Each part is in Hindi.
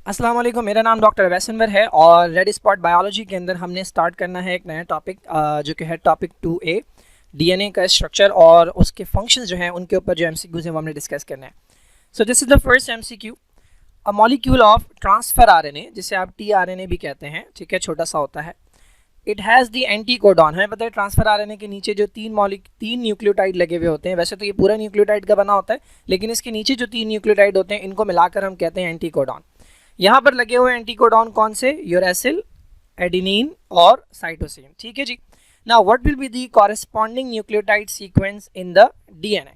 अस्सलाम वालेकुम, मेरा नाम डॉक्टर वैसनवर है और रेड स्पॉट बायोलॉजी के अंदर हमने स्टार्ट करना है एक नया टॉपिक जो कि है टॉपिक 2A, डीएनए का स्ट्रक्चर और उसके फंक्शंस जो हैं उनके ऊपर जो एमसीक्यूज हैं वो हमने डिस्कस करना है। So this is the first MCQ. A molecule of transfer RNA, जिसे आप टीआरएनए भी कहते हैं, ठीक है, छोटा सा होता है। It has the anti codon. हमें पता है ट्रांसफर आरएनए के नीचे जो तीन न्यूक्लियोटाइड लगे हुए होते हैं, वैसे तो ये पूरा न्यूक्लियोटाइड का बना होता है, लेकिन इसके नीचे जो 3 न्यूक्लियोटाइड होते हैं इनको मिलाकर हम कहते हैं एंटी कोडॉन। यहाँ पर लगे हुए एंटीकोडॉन कौन से? यूरेसिल, एडिनिन और साइटोसिन, ठीक है जी। Now what will be the corresponding nucleotide sequence in the DNA.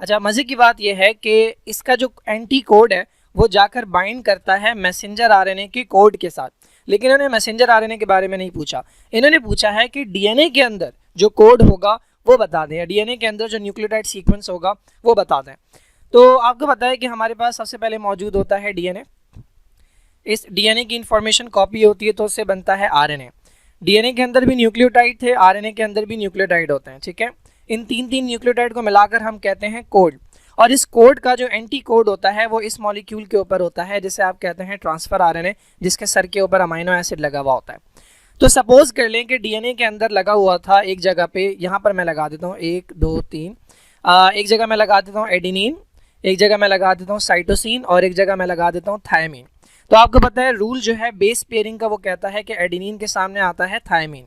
अच्छा, मजे की बात यह है कि इसका जो एंटी कोड है वो जाकर बाइंड करता है मैसेंजर आरएनए के कोड के साथ, लेकिन इन्होंने मैसेंजर आरएनए के बारे में नहीं पूछा। इन्होंने पूछा है कि डीएनए के अंदर जो कोड होगा वो बता दें, डीएनए के अंदर जो न्यूक्लियोटाइड सीक्वेंस होगा वो बता दें। तो आपको पता है कि हमारे पास सबसे पहले मौजूद होता है डीएनए। इस डीएनए की इंफॉर्मेशन कॉपी होती है तो उससे बनता है आरएनए। डीएनए के अंदर भी न्यूक्लियोटाइड थे, आरएनए के अंदर भी न्यूक्लियोटाइड होते हैं, ठीक है। इन तीन न्यूक्लियोटाइड को मिलाकर हम कहते हैं कोड, और इस कोड का जो एंटी कोड होता है वो इस मॉलिक्यूल के ऊपर होता है, जिसे आप कहते हैं ट्रांसफर आरएनए, जिसके सर के ऊपर अमाइनो एसिड लगा हुआ होता है। तो सपोज कर लें कि डीएनए के अंदर लगा हुआ था एक जगह पे, यहाँ पर मैं लगा देता हूँ 1 2 3, एक जगह मैं लगा देता हूँ एडिनिन, एक जगह मैं लगा देता हूँ साइटोसिन और एक जगह मैं लगा देता हूँ थायमीन। तो आपको पता है रूल जो है बेस पेयरिंग का, वो कहता है कि एडिनिन के सामने आता है थायमीन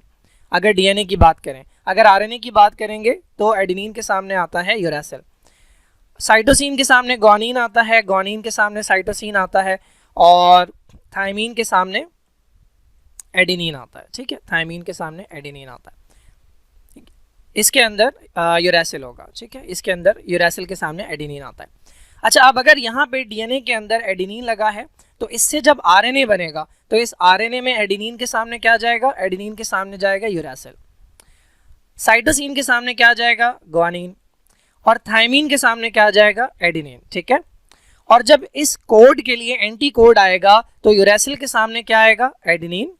अगर डीएनए की बात करें। अगर आरएनए की बात करेंगे तो एडिनिन के सामने आता है यूरेसिल। साइटोसिन के सामने ग्वानिन आता है, ग्वानिन के सामने साइटोसिन आता है, और थायमीन के सामने एडिनिन आता है, ठीक है। थायमीन के सामने एडिनिन आता है, इसके अंदर यूरेसिल होगा, ठीक है। इसके अंदर यूरेसिल के सामने एडिनिन आता है। अच्छा, अब अगर यहाँ पे डीएनए के अंदर एडिनिन लगा है तो इससे जब आरएनए बनेगा तो इस आरएनए में एडिनिन के सामने क्या जाएगा? एडिनिन के सामने जाएगा यूरेसिल। साइटोसिन के सामने क्या जाएगा? ग्वानिन। और थायमीन के सामने क्या जाएगा? एडिनिन, ठीक है। और जब इस कोड के लिए एंटी कोड आएगा तो यूरेसिल के सामने क्या आएगा? एडिनिन।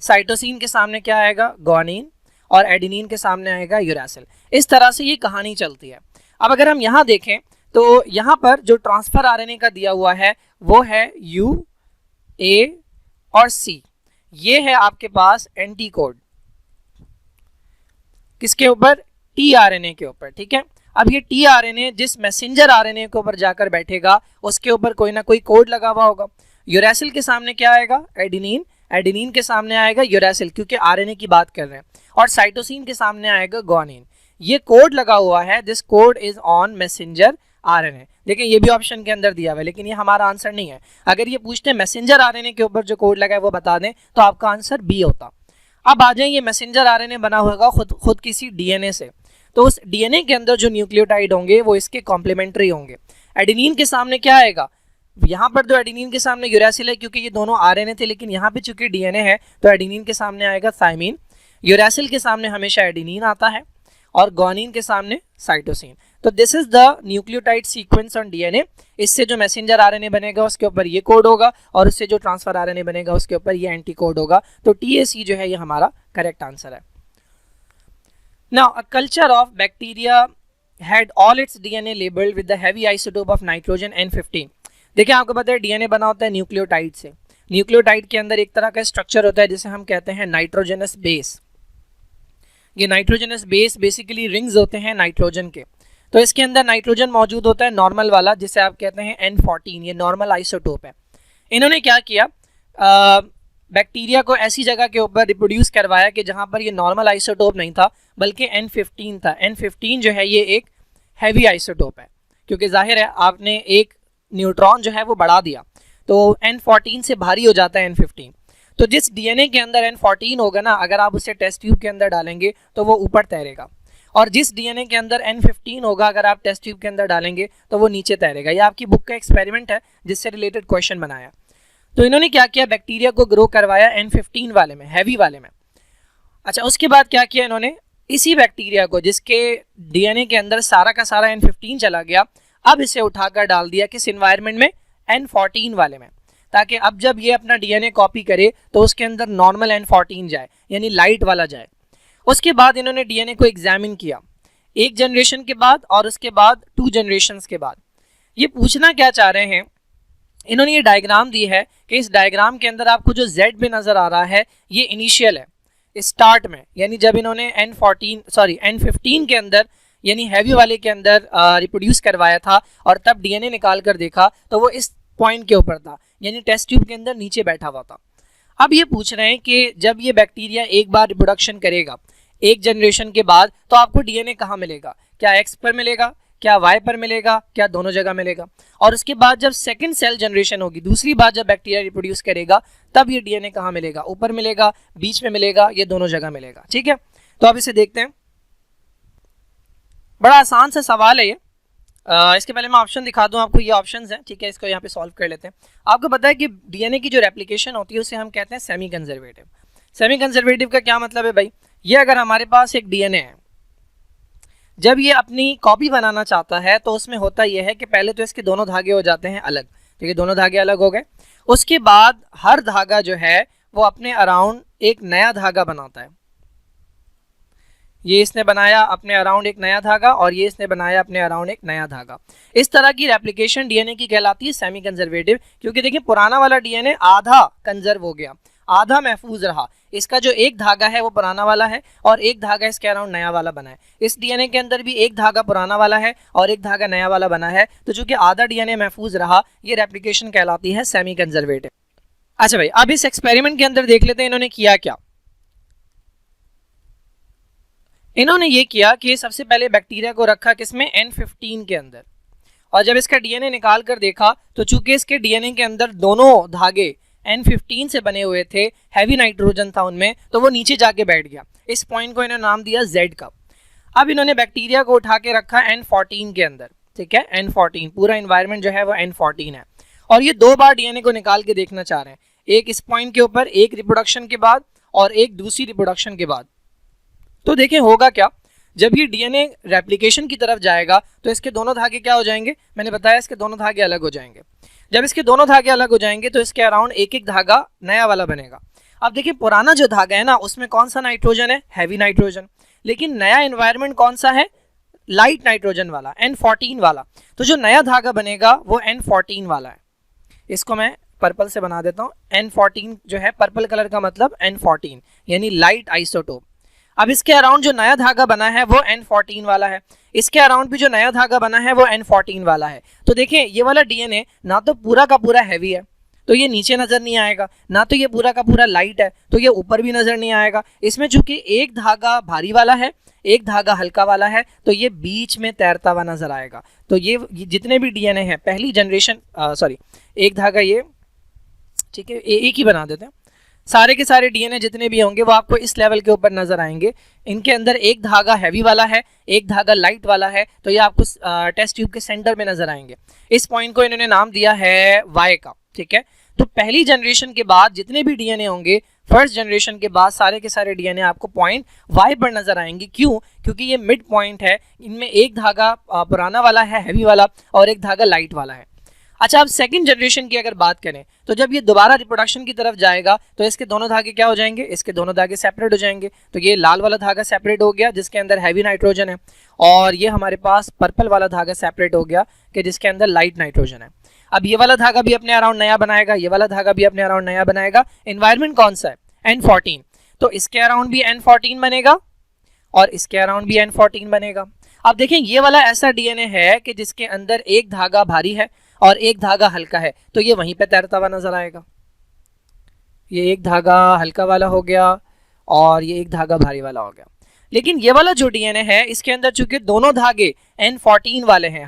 साइटोसिन के सामने क्या आएगा? ग्वानिन। और एडिनिन के सामने आएगा यूरेसिल। इस तरह से ये कहानी चलती है। अब अगर हम यहाँ देखें तो यहाँ पर जो ट्रांसफर आरएनए का दिया हुआ है वो है यू, ए और सी। ये है आपके पास एंटी कोड, किसके ऊपर? टीआरएनए के ऊपर, ठीक है। अब ये टीआरएनए जिस मैसेंजर आरएनए के ऊपर जाकर बैठेगा उसके ऊपर कोई ना कोई कोड लगा हुआ होगा। यूरेसिल के सामने क्या आएगा? एडिनिन। एडिनिन के सामने आएगा यूरेसिल, क्योंकि आरएनए की बात कर रहे हैं। और साइटोसिन के सामने आएगा ग्वानिन। ये कोड लगा हुआ है, this code is on messenger RNA. देखिए ये भी ऑप्शन के अंदर दिया हुआ है, लेकिन ये हमारा आंसर नहीं है। अगर ये पूछते हैं मैसेंजर आरएनए के ऊपर जो कोड लगा है वो बता दें तो आपका आंसर बी होता। अब आ जाए, ये मैसेंजर आरएनए बना होगा खुद किसी डीएनए से, तो उस डीएनए के अंदर जो न्यूक्लियोटाइड होंगे वो इसके कॉम्प्लीमेंट्री होंगे। एडिनिन के सामने क्या आएगा? यहाँ पर तो एडिनिन के सामने यूरेसिल है क्योंकि ये दोनों आरएनए थे, लेकिन यहाँ पे चूंकि डीएनए है तो एडिनिन के सामने आएगा थायमीन। यूरेसिल के सामने हमेशा एडिनिन आता है और ग्वानिन के सामने साइटोसिन। तो this is the nucleotide sequence on DNA. इससे जो मैसेंजर आरएनए बनेगा उसके ऊपर ये कोड होगा, और उससे जो ट्रांसफर आरएनए बनेगा उसके ऊपर ये एंटी कोड होगा। तो टीएसी जो है ये हमारा करेक्ट आंसर है। Now a culture of bacteria had all it's DNA labelled with the heavy isotope of nitrogen N15। देखिए आपको पता है डीएनए बना होता है न्यूक्लियोटाइड से। न्यूक्लियोटाइड के अंदर एक तरह का स्ट्रक्चर होता है जिसे हम कहते हैं नाइट्रोजनस बेस। ये नाइट्रोजनस बेस बेसिकली रिंग्स होते हैं नाइट्रोजन के। तो इसके अंदर नाइट्रोजन मौजूद होता है नॉर्मल वाला, जिसे आप कहते हैं N14। ये नॉर्मल आइसोटोप है। इन्होंने क्या किया, बैक्टीरिया को ऐसी जगह के ऊपर रिप्रोड्यूस करवाया कि जहां पर ये नॉर्मल आइसोटोप नहीं था बल्कि N15 था। N15 जो है ये एक हैवी आइसोटोप है, क्योंकि जाहिर है आपने एक न्यूट्रॉन जो है वो बढ़ा दिया तो N14 से भारी हो जाता है N15। तो जिस डीएनए के अंदर N14 होगा ना, अगर आप उसे टेस्ट ट्यूब के अंदर डालेंगे तो वो ऊपर तैरेगा, और जिस डीएनए के अंदर N15 होगा अगर आप टेस्ट ट्यूब के अंदर डालेंगे तो वो नीचे तैरेगा। ये आपकी बुक का एक्सपेरिमेंट है जिससे रिलेटेड क्वेश्चन बनाया। तो इन्होंने क्या किया, बैक्टीरिया को ग्रो करवाया N15 वाले में, हैवी वाले में। अच्छा, उसके बाद क्या किया इन्होंने, इसी बैक्टीरिया को जिसके डीएनए के अंदर सारा का सारा N15 चला गया, अब इसे उठाकर डाल दिया किस एनवायरनमेंट में? N14 वाले में, ताकि अब जब ये अपना डीएनए कॉपी करे तो उसके अंदर नॉर्मल N14 जाए, यानी लाइट वाला जाए। उसके बाद इन्होंने डीएनए को एग्जामिन किया एक जनरेशन के बाद और उसके बाद 2 जनरेशंस के बाद। ये पूछना क्या चाह रहे हैं इन्होंने ये डायग्राम दी है कि इस डायग्राम के अंदर आपको जो Z में नजर आ रहा है ये इनिशियल है, स्टार्ट में, यानी जब इन्होंने N15 के अंदर यानी हैवी वाले के अंदर रिप्रोड्यूस करवाया था और तब डीएनए निकाल कर देखा तो वो इस पॉइंट के ऊपर था, यानी टेस्ट ट्यूब के अंदर नीचे बैठा हुआ था। अब ये पूछ रहे हैं कि जब ये बैक्टीरिया एक बार रिप्रोडक्शन करेगा एक जनरेशन के बाद तो आपको डीएनए कहाँ मिलेगा, क्या एक्स पर मिलेगा, क्या वाई पर मिलेगा, क्या दोनों जगह मिलेगा। और उसके बाद जब सेकंड सेल जनरेशन होगी, दूसरी बार जब बैक्टीरिया रिप्रोड्यूस करेगा तब ये डीएनए कहाँ मिलेगा, ऊपर मिलेगा, बीच में मिलेगा, ये दोनों जगह मिलेगा। ठीक है, तो अब इसे देखते हैं। बड़ा आसान सा सवाल है ये। इसके पहले मैं ऑप्शन दिखा दूं आपको, ये ऑप्शंस हैं। ठीक है, इसको यहाँ पे सॉल्व कर लेते हैं। आपको पता है कि डीएनए की जो रेप्लिकेशन होती है उसे हम कहते हैं सेमी कंजर्वेटिव। सेमी कंजर्वेटिव का क्या मतलब है भाई, ये अगर हमारे पास एक डीएनए है, जब ये अपनी कॉपी बनाना चाहता है तो उसमें होता यह है कि पहले तो इसके दोनों धागे हो जाते हैं अलग। ठीक है, दोनों धागे अलग हो गए, उसके बाद हर धागा जो है वो अपने अराउंड एक नया धागा बनाता है। ये इसने बनाया अपने अराउंड एक नया धागा और ये इसने बनाया अपने अराउंड एक नया धागा। इस तरह की रेप्लिकेशन डीएनए की कहलाती है सेमी कंजर्वेटिव, क्योंकि देखिए पुराना वाला डीएनए आधा कंजर्व हो गया, आधा महफूज रहा। इसका जो एक धागा है वो पुराना वाला है और एक धागा इसके अराउंड नया वाला बना है। इस डीएनए के अंदर भी एक धागा पुराना वाला है और एक धागा नया वाला बना है, तो चूंकि आधा डीएनए महफूज रहा, ये रेप्लिकेशन कहलाती है सेमी कंजर्वेटिव। अच्छा भाई, अब इस एक्सपेरिमेंट के अंदर देख लेते हैं इन्होंने किया क्या। इन्होंने ये किया कि सबसे पहले बैक्टीरिया को रखा किसमें, N15 के अंदर, और जब इसका डीएनए निकाल कर देखा तो चूंकि इसके डीएनए के अंदर दोनों धागे N15 से बने हुए थे, हैवी नाइट्रोजन था उनमें, तो वो नीचे जाके बैठ गया। इस पॉइंट को इन्होंने नाम दिया Z का। अब इन्होंने बैक्टीरिया को उठा के रखा N14 के अंदर। ठीक है, N14 पूरा इन्वायरमेंट जो है वो N14 है, और ये दो बार डीएनए को निकाल के देखना चाह रहे हैं, एक इस पॉइंट के ऊपर, एक रिप्रोडक्शन के बाद और एक दूसरी रिप्रोडक्शन के बाद। तो देखें होगा क्या, जब ये डीएनए रेप्लिकेशन की तरफ जाएगा तो इसके दोनों धागे क्या हो जाएंगे, मैंने बताया इसके दोनों धागे अलग हो जाएंगे। जब इसके दोनों धागे अलग हो जाएंगे तो इसके अराउंड एक एक धागा नया वाला बनेगा। अब देखिए पुराना जो धागा है ना उसमें कौन सा नाइट्रोजन है, हैवी नाइट्रोजन, लेकिन नया एनवायरनमेंट कौन सा है, लाइट नाइट्रोजन वाला, N14 वाला। तो जो नया धागा बनेगा वो N14 वाला है। इसको मैं पर्पल से बना देता हूँ। N14 जो है, पर्पल कलर का मतलब N14 यानी लाइट आइसोटोप। अब इसके अराउंड जो नया धागा बना है वो N14 वाला है, इसके अराउंड भी जो नया धागा बना है वो N14 वाला है। तो देखें ये वाला डीएनए ना तो पूरा का पूरा हैवी है तो ये नीचे नजर नहीं आएगा, ना तो ये पूरा का पूरा लाइट है तो ये ऊपर भी नजर नहीं आएगा। इसमें चूंकि एक धागा भारी वाला है, एक धागा हल्का वाला है, तो ये बीच में तैरता हुआ नजर आएगा। तो ये जितने भी डीएनए हैं पहली जनरेशन, एक धागा ये, ठीक है, एक ही बना देते हैं। सारे के सारे डीएनए जितने भी होंगे वो आपको इस लेवल के ऊपर नजर आएंगे। इनके अंदर एक धागा हैवी वाला है, एक धागा लाइट वाला है, तो ये आपको टेस्ट ट्यूब के सेंटर में नजर आएंगे। इस पॉइंट को इन्होंने नाम दिया है वाई का। ठीक है, तो पहली जनरेशन के बाद जितने भी डीएनए होंगे, फर्स्ट जनरेशन के बाद सारे के सारे डीएनए आपको पॉइंट वाई पर नजर आएंगे। क्यों? क्योंकि ये मिड पॉइंट है, इनमें एक धागा पुराना वाला है हैवी वाला और एक धागा लाइट वाला है। अच्छा, अब सेकंड जनरेशन की अगर बात करें तो जब ये दोबारा रिप्रोडक्शन की तरफ जाएगा तो इसके दोनों धागे क्या हो जाएंगे, इसके दोनों धागे सेपरेट हो जाएंगे। तो ये लाल वाला धागा सेपरेट हो गया जिसके अंदर हैवी नाइट्रोजन है, और ये हमारे पास पर्पल वाला धागा सेपरेट हो गया कि जिसके अंदर लाइट नाइट्रोजन है। अब ये वाला धागा भी अपने अराउंड नया बनाएगा, ये वाला धागा भी अपने अराउंड नया बनाएगा। एनवायरमेंट कौन सा है, N14, तो इसके अराउंड भी N14 बनेगा और इसके अराउंड भी N14 बनेगा। अब देखें ये वाला ऐसा डीएनए है कि जिसके अंदर एक धागा भारी है और एक धागा हल्का है, तो ये वहीं पे तैरता हुआ नजर आएगा। ये एक धागा हल्का वाला हो गया और ये एक धागा भारी वाला हो गया। लेकिन ये वाला जो डीएनए है इसके अंदर चूंकि दोनों धागे N14 वाले हैं,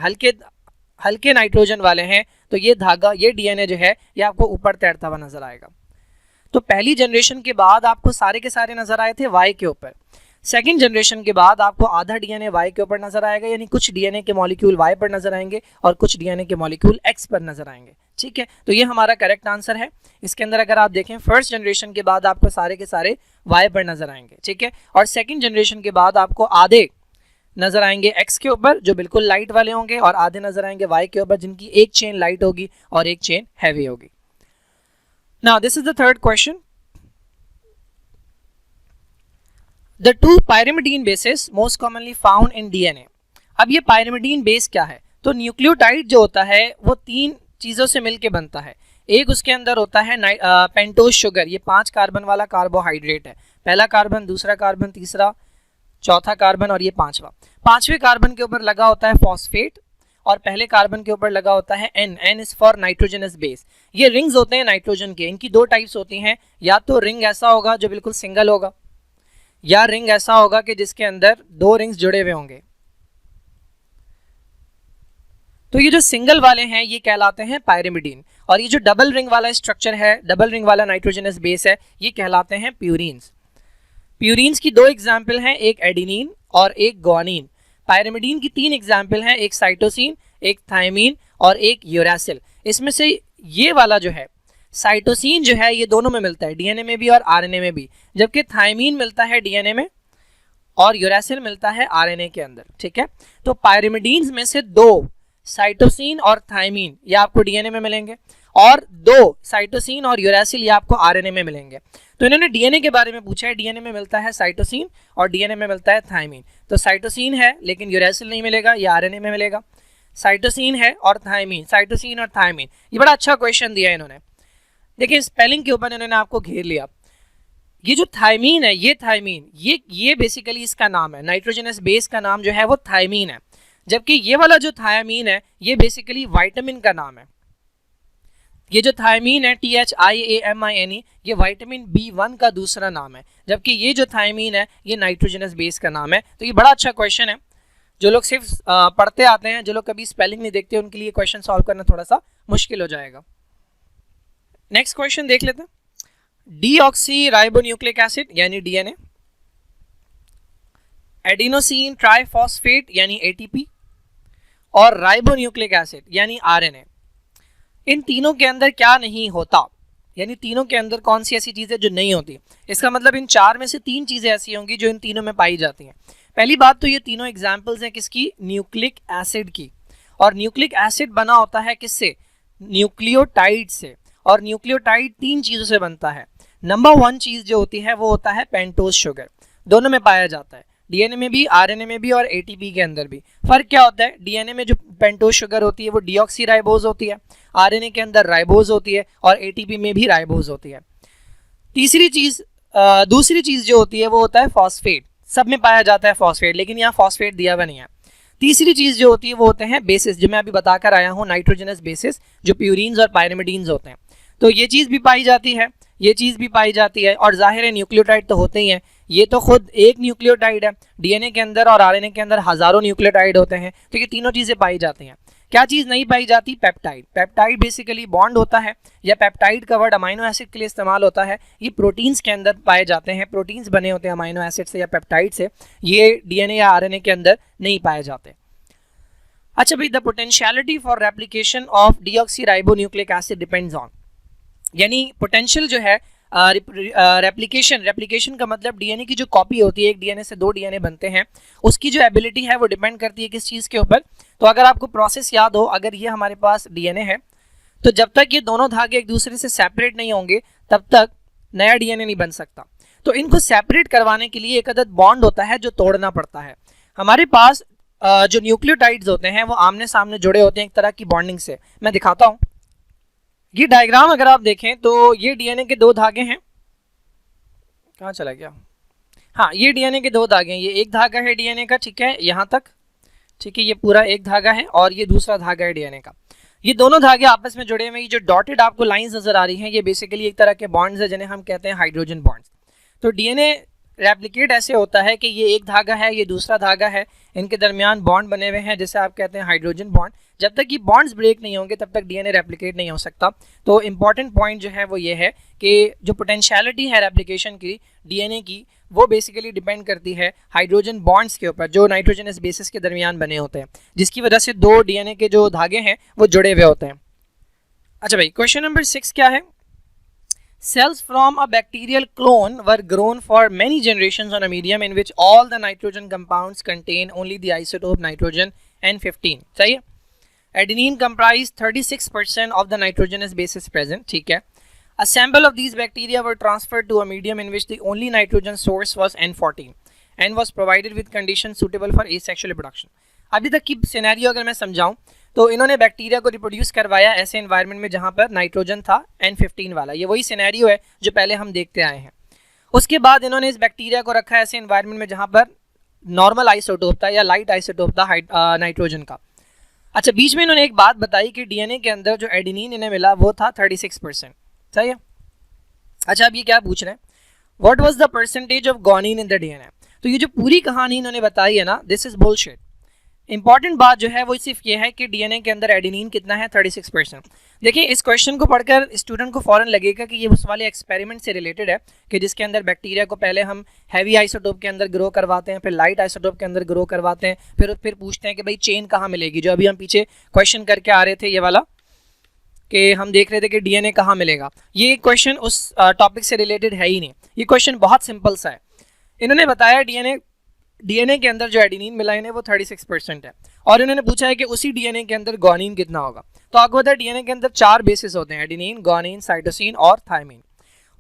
हल्के नाइट्रोजन वाले हैं, तो ये धागा, ये डीएनए जो है ये आपको ऊपर तैरता हुआ नजर आएगा। तो पहली जनरेशन के बाद आपको सारे के सारे नजर आए थे वाई के ऊपर। सेकंड जनरेशन के बाद आपको आधा डीएनए वाई के ऊपर नजर आएगा, यानी कुछ डीएनए के मॉलिक्यूल वाई पर नजर आएंगे और कुछ डीएनए के मॉलिक्यूल एक्स पर नजर आएंगे। ठीक है, तो ये हमारा करेक्ट आंसर है। इसके अंदर अगर आप देखें फर्स्ट जनरेशन के बाद आपको सारे के सारे वाई पर नजर आएंगे। ठीक है, और सेकंड जनरेशन के बाद आपको आधे नजर आएंगे एक्स के ऊपर जो बिल्कुल लाइट वाले होंगे, और आधे नजर आएंगे वाई के ऊपर जिनकी एक चेन लाइट होगी और एक चेन हैवी होगी। Now this is the third question. The two pyrimidine bases most commonly found in DNA। अब ये pyrimidine बेस क्या है, तो न्यूक्लियोटाइड जो होता है वो 3 चीज़ों से मिलके बनता है। एक उसके अंदर होता है पेंटोज शुगर, ये 5 कार्बन वाला कार्बोहाइड्रेट है। पहला कार्बन, दूसरा कार्बन, तीसरा, चौथा कार्बन और ये पांचवें कार्बन के ऊपर लगा होता है फॉस्फेट और पहले कार्बन के ऊपर लगा होता है N। N is for nitrogenous base. ये रिंग्स होते हैं नाइट्रोजन के। इनकी 2 टाइप्स होती हैं, या तो रिंग ऐसा होगा जो बिल्कुल सिंगल होगा, या रिंग ऐसा होगा कि जिसके अंदर 2 रिंग्स जुड़े हुए होंगे। तो ये जो सिंगल वाले हैं ये कहलाते हैं पायरिमिडीन, और ये जो डबल रिंग वाला स्ट्रक्चर है, डबल रिंग वाला नाइट्रोजनस बेस है, ये कहलाते हैं प्यूरिन्स। प्यूरिन्स की 2 एग्जाम्पल हैं, एक एडिनिन और एक ग्वानिन। पायरिमिडीन की 3 एग्जाम्पल हैं, एक साइटोसिन, एक थायमीन और एक यूरासिल। इसमें से ये वाला जो है साइटोसिन जो है ये दोनों में मिलता है, डीएनए में भी और आरएनए में भी, जबकि थायमीन मिलता है डीएनए में और यूरासिल मिलता है आरएनए के अंदर। ठीक है, तो पायरिमिडीन्स में से 2 साइटोसिन और थायमीन ये आपको डीएनए में मिलेंगे, और 2 साइटोसिन और यूरासिल ये आपको आरएनए में मिलेंगे। तो इन्होंने डीएनए के बारे में पूछा है, डीएनए में मिलता है साइटोसिन और डीएनए में मिलता है थायमीन। तो साइटोसिन है लेकिन यूरासिल नहीं मिलेगा, ये आरएनए में मिलेगा। साइटोसिन है और थायमीन, साइटोसिन और थायमीन। ये बड़ा अच्छा क्वेश्चन दिया है इन्होंने। देखिए स्पेलिंग के ऊपर इन्होंने आपको घेर लिया। ये जो थायमीन है, ये थायमीन ये बेसिकली इसका नाम है, नाइट्रोजनस बेस का नाम जो है वो थायमीन है, जबकि ये वाला जो थायमीन है ये बेसिकली विटामिन का नाम है। ये जो थायमीन है THIAMINE ये विटामिन B1 का दूसरा नाम है, जबकि ये जो थायमीन है ये नाइट्रोजनस बेस का नाम है। तो ये बड़ा अच्छा क्वेश्चन है। जो लोग सिर्फ पढ़ते आते हैं, जो लोग कभी स्पेलिंग नहीं देखते, उनके लिए क्वेश्चन सॉल्व करना थोड़ा सा मुश्किल हो जाएगा। नेक्स्ट क्वेश्चन देख लेते हैं। डीऑक्सी राइबोन्यूक्लिक एसिड यानी डीएनए, एडिनोसिन ट्राइफॉस्फेट यानी ATP और राइबोन्यूक्लिक एसिड यानी आरएनए, इन तीनों के अंदर क्या नहीं होता, यानी तीनों के अंदर कौन सी ऐसी चीजें जो नहीं होती। इसका मतलब इन 4 में से 3 चीजें ऐसी होंगी जो इन तीनों में पाई जाती हैं। पहली बात तो ये तीनों एग्जाम्पल्स हैं किसकी, न्यूक्लिक एसिड की, और न्यूक्लिक एसिड बना होता है किससे, न्यूक्लियोटाइड से, और न्यूक्लियोटाइड 3 चीजों से बनता है। नंबर 1 चीज जो होती है वो होता है पेंटोज शुगर, दोनों में पाया जाता है, डीएनए में भी, आरएनए में भी और एटीपी के अंदर भी। फर्क क्या होता है, डीएनए में जो पेंटोज शुगर होती है वो डीऑक्सीराइबोज होती है, आरएनए के अंदर राइबोज होती है और एटीपी में भी राइबोज होती है। दूसरी चीज जो होती है वो होता है फॉस्फेट, सब में पाया जाता है फॉस्फेट, लेकिन यहाँ फॉस्फेट दिया हुआ नहीं है। तीसरी चीज जो होती है वो होते हैं बेसिस, जो मैं अभी बताकर आया हूँ, नाइट्रोजनस बेसिस, जो प्यूरिन्स और पायरिमिडीन्स होते हैं। तो ये चीज भी पाई जाती है, ये चीज भी पाई जाती है, और जाहिर है न्यूक्लियोटाइड तो होते ही हैं। ये तो खुद एक न्यूक्लियोटाइड है, डीएनए के अंदर और आरएनए के अंदर हजारों न्यूक्लियोटाइड होते हैं, तो ये तीनों चीजें पाई जाती हैं। क्या चीज नहीं पाई जाती, पेप्टाइड। पेप्टाइड बेसिकली बॉन्ड होता है, या पेप्टाइड का वर्ड अमाइनो एसिड के लिए इस्तेमाल होता है। ये प्रोटीन्स के अंदर पाए जाते हैं, प्रोटीन्स बने होते हैं अमाइनो एसिड से या पेप्टाइड से, ये डीएनए या आरएनए के अंदर नहीं पाए जाते। अच्छा भाई, the potentiality for replication of deoxyribonucleic acid depends on, यानी पोटेंशियल जो है रेप्लिकेशन का मतलब डीएनए की जो कॉपी होती है, एक डीएनए से 2 डीएनए बनते हैं, उसकी जो एबिलिटी है वो डिपेंड करती है किस चीज़ के ऊपर। तो अगर आपको प्रोसेस याद हो, अगर ये हमारे पास डीएनए है, तो जब तक ये दोनों धागे एक दूसरे से सेपरेट नहीं होंगे तब तक नया डीएनए नहीं बन सकता। तो इनको सेपरेट करवाने के लिए एक अदद बॉन्ड होता है जो तोड़ना पड़ता है। हमारे पास जो न्यूक्लियोटाइड्स होते हैं वो आमने सामने जुड़े होते हैं एक तरह की बॉन्डिंग से। मैं दिखाता हूँ, ये डायग्राम अगर आप देखें तो ये डीएनए के 2 धागे हैं। कहाँ चला गया, हाँ, ये डीएनए के 2 धागे हैं। ये एक धागा है डीएनए का, ठीक है, यहाँ तक, ठीक है, ये पूरा एक धागा है, और ये दूसरा धागा है डीएनए का। ये दोनों धागे आपस में जुड़े हुए हैं। ये जो डॉटेड आपको लाइंस नजर आ रही हैं, ये बेसिकली एक तरह के बॉन्ड्स है जिन्हें हम कहते हैं हाइड्रोजन बॉन्ड्स। तो डीएनए रेप्लिकेट ऐसे होता है कि ये एक धागा है, ये दूसरा धागा है, इनके दरमियान बॉन्ड बने हुए हैं जिसे आप कहते हैं हाइड्रोजन बॉन्ड। जब तक ये बॉन्ड्स ब्रेक नहीं होंगे तब तक डीएनए रेप्लिकेट नहीं हो सकता। तो इंपॉर्टेंट पॉइंट जो है वो ये है कि जो पोटेंशियलिटी है रेप्लिकेशन की डीएनए की, वो बेसिकली डिपेंड करती है हाइड्रोजन बॉन्ड्स के ऊपर जो नाइट्रोजनस बेसिस के दरमियान बने होते हैं, जिसकी वजह से 2 डीएनए के जो धागे हैं वो जुड़े हुए होते हैं। अच्छा भाई, क्वेश्चन नंबर 6 क्या है, cells from a bacterial clone were grown for many generations on a medium in which all the nitrogen compounds contain only the isotope nitrogen N15। सही है। Adenine comprised 36% of the nitrogenous bases present, ठीक है। A sample of these bacteria were transferred to a medium in which the only nitrogen source was N14 and was provided with conditions suitable for asexual reproduction। अभी तक की सिनेरियो अगर मैं समझाऊं तो इन्होंने बैक्टीरिया को रिप्रोड्यूस करवाया ऐसे एनवायरनमेंट में जहाँ पर नाइट्रोजन था N15 वाला। ये वही सिनेरियो है जो पहले हम देखते आए हैं। उसके बाद इन्होंने इस बैक्टीरिया को रखा ऐसे एनवायरनमेंट में जहाँ पर नॉर्मल आइसोटोप था या लाइट आइसोटोप था नाइट्रोजन का। अच्छा, बीच में इन्होंने एक बात बताई कि डीएनए के अंदर जो एडेनिन इन्हें मिला वो था 36%। सही है। अच्छा, अब ये क्या पूछ रहे हैं, what was the percentage of guanine in the DNA. तो ये जो पूरी कहानी इन्होंने बताई है ना, दिस इज बुलशिट। इंपॉर्टेंट बात जो है वो सिर्फ ये है कि डीएनए के अंदर एडेनिन कितना है, 36%। देखिए, इस क्वेश्चन को पढ़कर स्टूडेंट को फौरन लगेगा कि ये उस वाले एक्सपेरिमेंट से रिलेटेड है कि जिसके अंदर बैक्टीरिया को पहले हम हैवी आइसोटोप के अंदर ग्रो करवाते हैं, फिर लाइट आइसोटोप के अंदर ग्रो करवाते हैं, फिर पूछते हैं कि भाई चेन कहाँ मिलेगी। जो अभी हम पीछे क्वेश्चन करके आ रहे थे ये वाला, कि हम देख रहे थे कि डीएनए कहाँ मिलेगा, ये क्वेश्चन उस टॉपिक से रिलेटेड है ही नहीं। ये क्वेश्चन बहुत सिंपल सा है। इन्होंने बताया डीएनए के अंदर जो एडेनिन मिला इन्हें वो 36% है, और इन्होंने पूछा है कि उसी डीएनए के अंदर गॉनिन कितना होगा। तो आपको पता है डीएनए के अंदर 4 बेसिस होते हैं, एडेनिन, गॉनिन, साइटोसिन और थायमिन।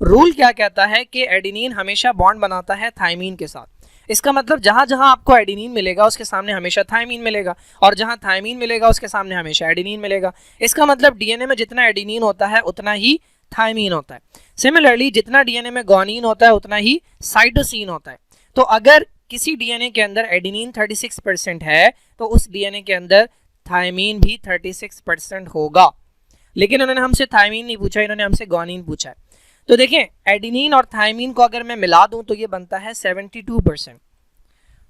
रूल क्या कहता है कि एडेनिन हमेशा बॉन्ड बनाता है थायमिन के साथ। इसका मतलब जहां जहां आपको एडेनिन मिलेगा उसके सामने हमेशा थायमिन मिलेगा, और जहां थायमिन मिलेगा उसके सामने हमेशा एडेनिन मिलेगा। इसका मतलब डीएनए में जितना एडेनिन होता है उतना ही थायमिन होता है। सिमिलरली जितना डीएनए में गॉनिन होता है उतना ही साइटोसिन होता है। तो अगर किसी डीएनए के अंदर एडेनिन 36% है तो उस डीएनए के अंदर थायमिन भी 36% होगा। लेकिन उन्होंने हमसे थायमिन नहीं पूछा, इन्होंने हमसे गॉनिन पूछा है। तो देखें, एडेनिन और थायमिन को अगर मैं मिला दूं तो ये बनता है 72%।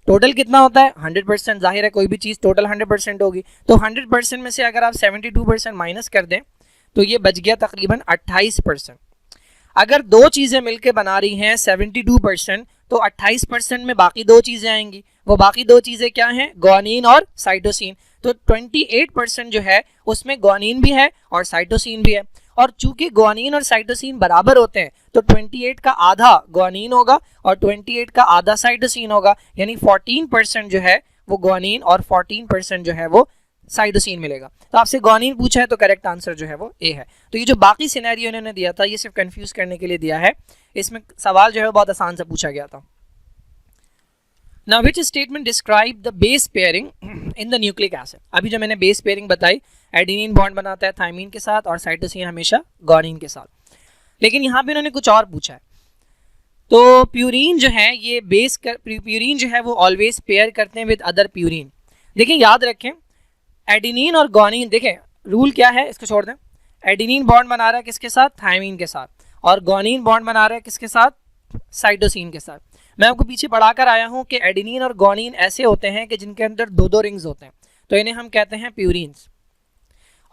टोटल कितना होता है, 100%। जाहिर है कोई भी चीज़ टोटल 100% होगी, तो 100% में से अगर आप 72% माइनस कर दें तो ये बच गया तकरीबन 28%। अगर दो चीज़ें मिलकर बना रही हैं 72%, तो 28% में बाकी दो चीज़ें आएंगी। वो बाकी दो चीज़ें क्या हैं, गॉनिन और साइटोसिन। तो 28% जो है उसमें गॉनिन भी है और साइटोसिन भी है, और चूंकि गॉनिन और साइटोसिन बराबर होते हैं तो 28 का आधा गॉनिन होगा और 28 का आधा साइटोसिन होगा, यानी 14% जो है वो गॉनिन और 14% जो है वो साइटोसिन मिलेगा। तो आपसे गॉनिन पूछा है तो करेक्ट आंसर जो है वो ए है। तो ये जो बाकी सिनेरियो इन्होंने दिया था ये सिर्फ कंफ्यूज करने के लिए दिया है, इसमें सवाल जो है बहुत आसान से पूछा गया था। Now which statement describe the base pairing in the nucleic acid। अभी जो मैंने बेस पेयरिंग बताई, एडेनिन बॉन्ड बनाता है थायमिन के साथ और साइटोसिन हमेशा गॉनिन के साथ, लेकिन यहाँ पे इन्होंने कुछ और पूछा है। तो प्यूरिन जो है ये प्यूरिन जो है वो ऑलवेज पेयर करते हैं विद अदर प्यूरिन। देखिए याद रखें, एडेनिन और गॉनिन, देखें रूल क्या है, इसको छोड़ दें। एडेनिन बॉन्ड बना रहा है किसके साथ, थायमिन के साथ, और गॉनिन बॉन्ड बना रहा है किसके साथ, साइटोसिन के साथ। मैं आपको पीछे पढ़ाकर आया हूं कि एडेनिन और गॉनिन ऐसे होते हैं कि जिनके अंदर दो दो रिंग्स होते हैं, तो इन्हें हम कहते हैं प्यूरिन्स।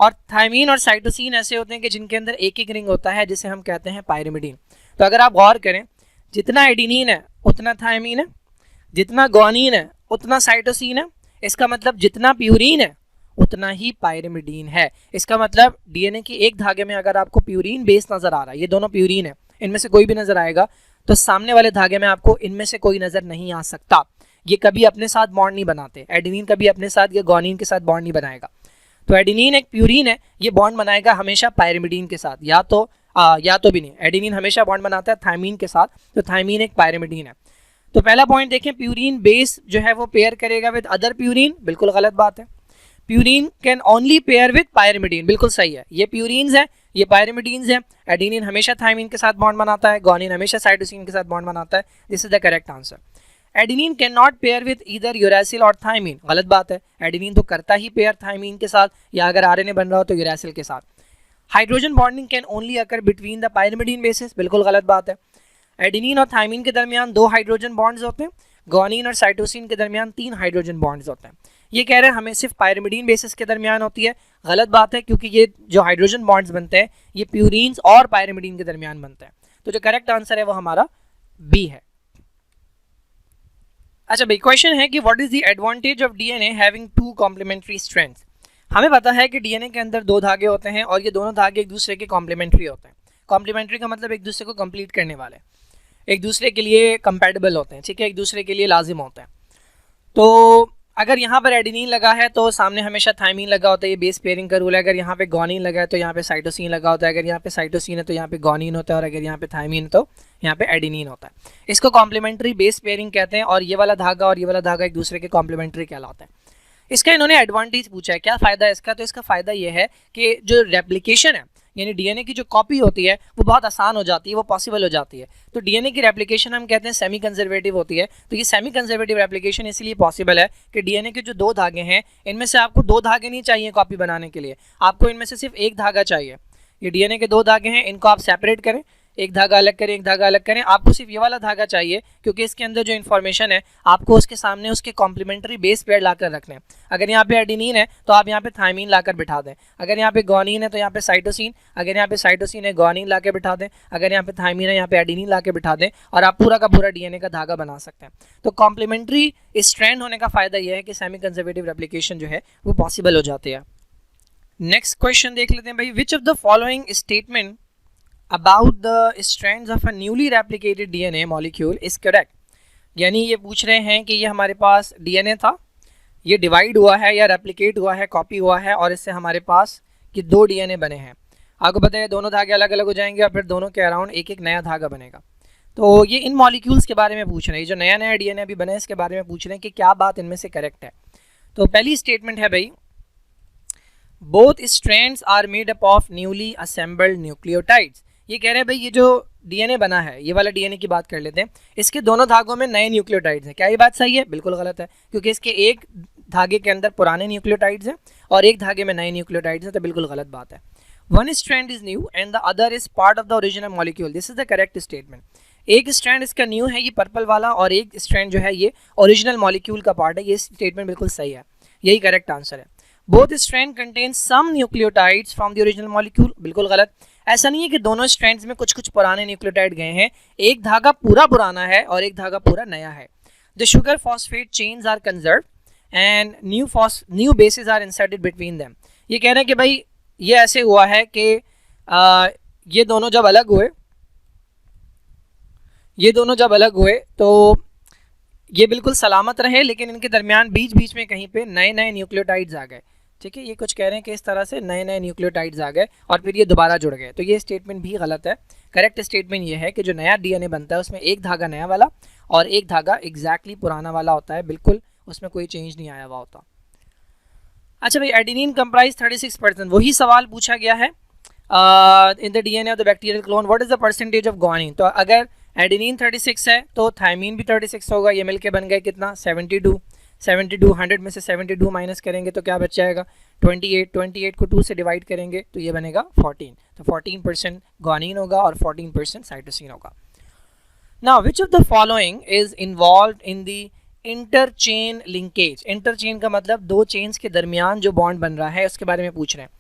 और थायमिन और साइटोसिन ऐसे होते हैं कि जिनके अंदर एक एक रिंग होता है, जिसे हम कहते हैं पायरिमिडीन। तो अगर आप गौर करें, जितना एडेनिन है उतना थायमिन है, जितना गॉनिन है उतना साइटोसिन है। इसका मतलब जितना प्यूरिन है उतना ही पायरिमिडीन है। इसका मतलब डीएनए की एक धागे में अगर आपको प्यूरिन बेस नजर आ रहा है, ये दोनों प्यूरिन है, इनमें से कोई भी नजर आएगा, तो सामने वाले धागे में आपको इनमें से कोई नजर नहीं आ सकता। ये कभी अपने साथ बॉन्ड नहीं बनाते, एडेनिन कभी अपने साथ या गॉनिन के साथ बॉन्ड नहीं बनाएगा। तो एडेनिन एक प्यूरिन है, ये बॉन्ड बनाएगा हमेशा पायरिमिडीन के साथ, या तो भी नहीं। एडेनिन हमेशा बॉन्ड बनाता है थायमिन के साथ, तो थायमिन एक पायरिमिडीन है। तो पहला पॉइंट देखें, प्यूरिन बेस जो है वो पेयर करेगा विद अदर प्यूरिन, बिल्कुल गलत बात है। Purine can only pair with pyrimidine, बिल्कुल सही है। ये प्यूरिन्स है, ये पायरिमिडीन्स है। एडेनिन हमेशा थायमिन के साथ बॉन्ड बनाता है, गॉनिन हमेशा साइटोसिन के साथ बॉन्ड बनाता है। This is the correct answer. Adenine can not pair with either uracil और थायमिन, गलत बात है। एडेनिन तो करता ही पेयर थायमिन के साथ, या अगर आरएनए बन रहा हो तो यूरेसिल के साथ। Hydrogen bonding can only occur between the pyrimidine basis, बिल्कुल गलत बात है। एडेनिन और थायमिन के दरमियान 2 हाइड्रोजन बॉन्ड्स होते हैं, गॉनिन और साइटोसिन के दरमियान 3 हाइड्रोजन बॉन्ड्स होते हैं। ये कह रहे हैं हमें सिर्फ पायरिमिडीन बेसिस के दरमियान होती है, गलत बात है, क्योंकि ये जो हाइड्रोजन बॉन्ड्स बनते हैं ये प्यूरिन्स और पायरिमिडीन के दरमियान बनते हैं। तो जो करेक्ट आंसर है वो हमारा बी है। अच्छा भाई, क्वेश्चन है कि what is the advantage of DNA having 2 complementary strands. हमें पता है कि डीएनए के अंदर 2 धागे होते हैं और ये दोनों धागे एक दूसरे के कॉम्प्लीमेंट्री होते हैं। कॉम्प्लीमेंट्री का मतलब एक दूसरे को कंप्लीट करने वाले, एक दूसरे के लिए कंपैटिबल होते हैं, ठीक है, एक दूसरे के लिए लाजिम होते हैं। तो अगर यहाँ पर एडेनिन लगा है तो सामने हमेशा थायमिन लगा होता है, ये बेस पेयरिंग का रूल है। अगर यहाँ पे गॉनिन लगा है तो यहाँ पे साइटोसिन लगा होता है, अगर यहाँ पे साइटोसिन है तो यहाँ पे गॉनिन होता है, और अगर यहाँ पे थायमिन है तो यहाँ पे एडेनिन होता है। इसको कॉम्प्लीमेंट्री बेस पेयरिंग कहते हैं, और ये वाला धागा और ये वाला धागा एक दूसरे के कॉम्प्लीमेंट्री कहलाता है। इसका इन्होंने एडवांटेज पूछा है, क्या फ़ायदा है इसका? तो इसका फ़ायदा ये है कि जो रेप्लिकेशन है, यानी डीएनए की जो कॉपी होती है वो बहुत आसान हो जाती है, वो पॉसिबल हो जाती है। तो डीएनए की रेप्लिकेशन हम कहते हैं सेमी कंजर्वेटिव होती है। तो ये सेमी कंजर्वेटिव रेप्लिकेशन इसलिए पॉसिबल है कि डीएनए के जो 2 धागे हैं, इनमें से आपको 2 धागे नहीं चाहिए कॉपी बनाने के लिए, आपको इनमें से सिर्फ एक धागा चाहिए। ये डीएनए के 2 धागे हैं, इनको आप सेपरेट करें, एक धागा अलग करें, एक धागा अलग करें, आपको सिर्फ ये वाला धागा चाहिए, क्योंकि इसके अंदर जो इन्फॉर्मेशन है आपको उसके सामने उसके कॉम्प्लीमेंट्री बेस पेयर लाकर रखने हैं। अगर यहाँ पे एडेनिन है तो आप यहाँ पे थायमीन लाकर बिठा दें, अगर यहाँ पे गुआनिन है तो यहाँ पे साइटोसिन, अगर यहाँ पे साइटोसिन है गुआनिन ला के बिठा दें, अगर यहाँ पे थायमीन है यहाँ पे एडेनिन ला के बिठा दें, और आप पूरा का पूरा डीएनए का धागा बना सकते हैं। तो कॉम्प्लीमेंट्री स्ट्रैंड होने का फायदा यह है कि सेमी कंजर्वेटिव रेप्लिकेशन जो है वो पॉसिबल हो जाती है। नेक्स्ट क्वेश्चन देख लेते हैं भाई, विच of the following statement about the strands of a newly replicated DNA molecule is correct। यानी ये पूछ रहे हैं कि ये हमारे पास DNA था, ये डिवाइड हुआ है या रेप्लिकेट हुआ है, कॉपी हुआ है, और इससे हमारे पास कि 2 DNA बने हैं। आपको पता है दोनों धागे अलग अलग हो जाएंगे और फिर दोनों के अराउंड एक एक नया धागा बनेगा। तो ये इन मॉलिक्यूल्स के बारे में पूछ रहे हैं, जो नया नया DNA अभी बने इसके बारे में पूछ रहे हैं कि क्या बात इनमें से करेक्ट है। तो पहली स्टेटमेंट है भाई, both strands are made up of newly assembled nucleotides. ये कह रहे हैं भाई ये जो डीएनए बना है, ये वाला डीएनए की बात कर लेते हैं, इसके दोनों धागों में नए न्यूक्लियोटाइड्स हैं। क्या ये बात सही है? बिल्कुल गलत है, क्योंकि इसके एक धागे के अंदर पुराने न्यूक्लियोटाइड्स हैं और एक धागे में नए न्यूक्लियोटाइड्स हैं, तो बिल्कुल गलत बात है। One strand is new and the other is part of the original molecule, this is the correct statement. एक स्ट्रैंड इसका न्यू है, ये पर्पल वाला, और एक स्ट्रैंड जो है ये ओरिजिनल मॉलिक्यूल का पार्ट है। ये स्टेटमेंट बिल्कुल सही है, यही करेक्ट आंसर है। Both strand contain some nucleotides from the original molecule, बिल्कुल गलत। ऐसा नहीं है कि दोनों स्ट्रैंड्स में कुछ कुछ पुराने न्यूक्लियोटाइड गए हैं, एक धागा पूरा पुराना है और एक धागा पूरा नया है। The sugar phosphate chains are conserve and new bases are inserted between them. ये कह रहे हैं कि भाई ये ऐसे हुआ है कि ये दोनों जब अलग हुए तो ये बिल्कुल सलामत रहे, लेकिन इनके दरमियान बीच बीच में कहीं पे नए नए न्यूक्लियोटाइड्स आ गए। ठीक है, ये कुछ कह रहे हैं कि इस तरह से नए नए न्यूक्लियोटाइड्स आ गए और फिर ये दोबारा जुड़ गए। तो ये स्टेटमेंट भी गलत है। करेक्ट स्टेटमेंट ये है कि जो नया डीएनए बनता है उसमें एक धागा नया वाला और एक धागा एग्जैक्टली पुराना वाला होता है, बिल्कुल उसमें कोई चेंज नहीं आया हुआ होता। अच्छा भाई, एडेनिन कंप्राइज 36%, वही सवाल पूछा गया है इन the DNA of the bacterial clone what is the percentage of guanine. तो अगर एडेनिन 36 है तो थायमीन भी 36 होगा, ये मिलके बन गए कितना 72। 100 में से 72 माइनस करेंगे तो क्या बच जाएगा 28 को 2 से डिवाइड करेंगे तो ये बनेगा 14। तो 14% गुआनिन होगा और 14% साइटोसिन होगा। Now which of the following is involved in the interchain linkage. Interchain का मतलब 2 चेन्स के दरमियान जो बॉन्ड बन रहा है उसके बारे में पूछ रहे हैं।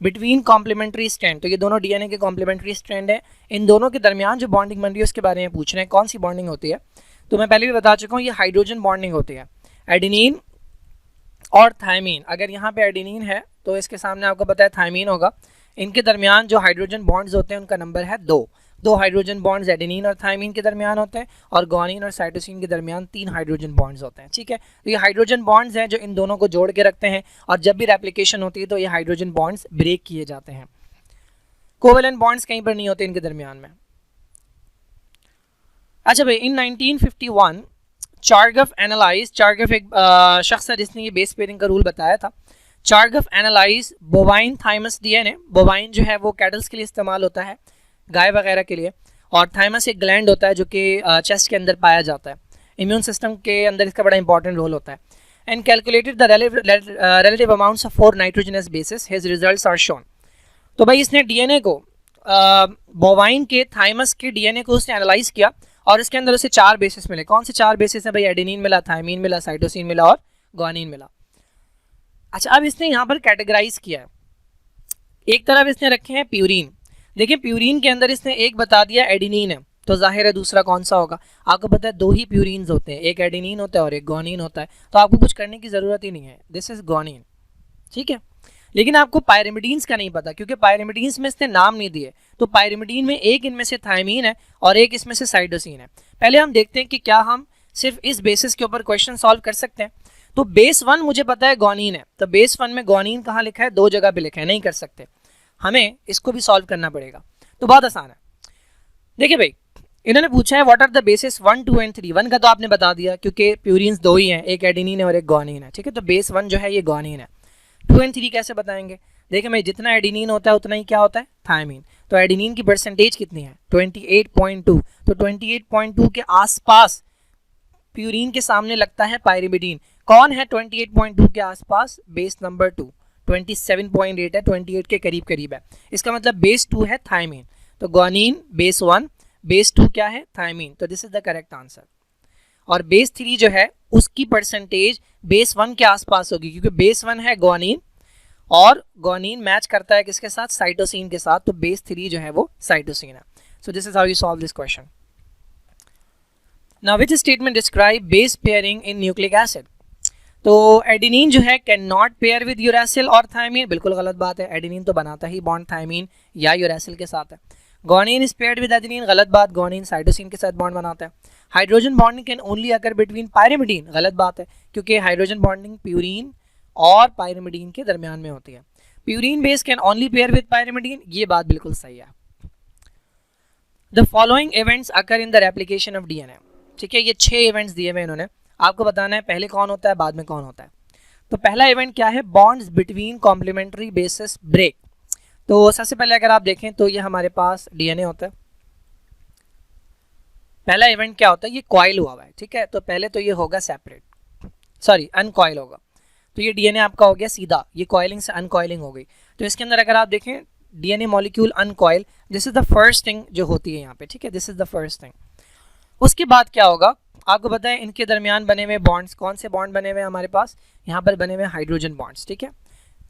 बिटवीन कॉम्प्लीमेंट्री स्ट्रैंड, तो ये दोनों डीएनए के कॉम्प्लीमेंट्री स्ट्रैंड है, इन दोनों के दरमियान जो बॉन्डिंग बन रही है उसके बारे में पूछ रहे हैं। कौन सी बॉन्डिंग होती है? तो मैं पहले भी बता चुका हूँ, ये हाइड्रोजन बॉन्डिंग होती है। एडेनिन और थायमीन, अगर यहाँ पे एडेनिन है तो इसके सामने आपको पता है थायमीन होगा। इनके दरमियान जो हाइड्रोजन बॉन्ड्स होते हैं उनका नंबर है 2। 2 हाइड्रोजन बॉन्ड्स एडेनिन और थायमीन के दरमियान होते हैं और गुआनिन और साइटोसिन के दरमियान 3 हाइड्रोजन बॉन्ड्स होते हैं। ठीक है, तो ये हाइड्रोजन बॉन्ड्स हैं जो इन दोनों को जोड़ के रखते हैं और जब भी रेप्लिकेशन होती है तो ये हाइड्रोजन बॉन्ड्स ब्रेक किए जाते हैं। कोवेलेंट बॉन्ड्स कहीं पर नहीं होते इनके दरमियान में। अच्छा भाई, इन 1951 चार्गफ एनालाइज, चार्गफ एक शख्स है जिसने ये बेस पेयरिंग का रूल बताया था। Chargaff analyse bovine thymus DNA. Bovine जो है वो कैटल्स के लिए इस्तेमाल होता है, गाय वगैरह के लिए, और थाइमस एक ग्लैंड होता है जो कि चेस्ट के अंदर पाया जाता है। इम्यून सिस्टम के अंदर इसका बड़ा इंपॉर्टेंट रोल होता है। And calculated the relative amounts of 4 nitrogenous bases, his results are shown. तो भाई इसने डीएनए को बोवाइन के थाइमस के डीएनए को उसने एनालाइज किया और इसके अंदर उसे 4 बेसिस मिले। कौन से 4 बेसिस हैं भाई? एडेनिन मिला, थायमीन मिला, साइटोसिन मिला और गुआनिन मिला। अच्छा, अब इसने यहाँ पर कैटेगराइज किया है। एक तरफ इसने रखे हैं प्यूरिन। देखिए प्यूरिन के अंदर इसने एक बता दिया एडेनिन है, तो जाहिर है दूसरा कौन सा होगा? आपको पता है 2 ही प्यूरिन्स होते हैं, एक एडेनिन होता है और एक गुआनिन होता है, तो आपको कुछ करने की ज़रूरत ही नहीं है, दिस इज गुआनिन। ठीक है, लेकिन आपको पायरिमिडीन्स का नहीं पता क्योंकि पायरिमिडीन्स में इसने नाम नहीं दिए। तो पायरिमिडीन में एक इनमें से थायमीन है और एक इसमें से साइटोसिन है। पहले हम देखते हैं कि क्या हम सिर्फ इस बेसिस के ऊपर क्वेश्चन सॉल्व कर सकते हैं। तो बेस 1 मुझे पता है गुआनिन है, तो बेस 1 में गुआनिन कहाँ लिखा है? 2 जगह पे लिखा है, नहीं कर सकते, हमें इसको भी सॉल्व करना पड़ेगा। तो बहुत आसान है। देखिए भाई, इन्होंने पूछा है what are the bases 1, 2 and 3। 1 का तो आपने बता दिया क्योंकि प्यूरिन्स दो ही हैं, एक एडेनिन है और एक ग्वानिन है, ठीक है। तो बेस 1 जो है ये ग्वानिन है। 2 एंड 3 कैसे बताएंगे? देखिए भाई, जितना एडेनिन होता है उतना ही क्या होता है, थायमीन। तो एडेनिन की परसेंटेज कितनी है, 28.2। तो 28.2 के आसपास प्यूरिन के सामने लगता है पायरिमिडीन। कौन है 28.2 के आसपास? Base number 2। 27.8 है, 28 के करीब करीब है। इसका मतलब बेस 2 है थायमीन। तो ग्वानिन बेस 1, बेस 2 क्या है, थायमीन। तो this is the correct answer. और बेस 3 जो है उसकी परसेंटेज बेस 1 के आसपास होगी, क्योंकि बेस 1 है ग्वानिन और ग्वानिन मैच करता है किसके साथ, साइटोसिन के साथ। तो बेस 3 जो है वो साइटोसिन है। So this is how you solve this question. Now which statement describe base pairing in nucleic acid? तो एडेनिन जो है can not pair with uracil और थायमीन, बिल्कुल गलत बात है। एडेनिन तो बनाता ही बॉन्ड थायमीन या यूरेसिल के साथ है। Guanine is paired with adenine, गलत बात। ग्वानिन साइटोसिन के साथ बॉन्ड बनाता है। Hydrogen bonding can only occur between pyrimidine, गलत बात है, क्योंकि हाइड्रोजन बॉन्डिंग प्यूरिन और पायरिमिडीन के दरमियान में होती है। Purine base can only pair with pyrimidine, ये बात बिल्कुल सही है। The following events occur in the replication of DNA, ठीक है। ये 6 इवेंट्स दिए हुए इन्होंने, आपको बताना है पहले कौन होता है बाद में कौन होता है। तो पहला इवेंट क्या है, bonds between complementary bases break. तो सबसे पहले अगर आप देखें तो ये हमारे पास डीएनए होता है। पहला इवेंट क्या होता है, ये कॉइल हुआ है, ठीक है। तो पहले तो ये होगा सेपरेट, सॉरी अनकॉइल होगा। तो ये डीएनए आपका हो गया सीधा, ये कॉइलिंग से अनकॉइलिंग हो गई। तो इसके अंदर अगर आप देखें DNA molecule uncoil, this is the first thing जो होती है यहाँ पे, ठीक है। This is the first thing. उसके बाद क्या होगा, आपको बताएं इनके दरमियान बने हुए बॉन्ड्स, कौन से बॉन्ड बने हुए हमारे पास, यहाँ पर बने हुए हाइड्रोजन बॉन्ड्स, ठीक है।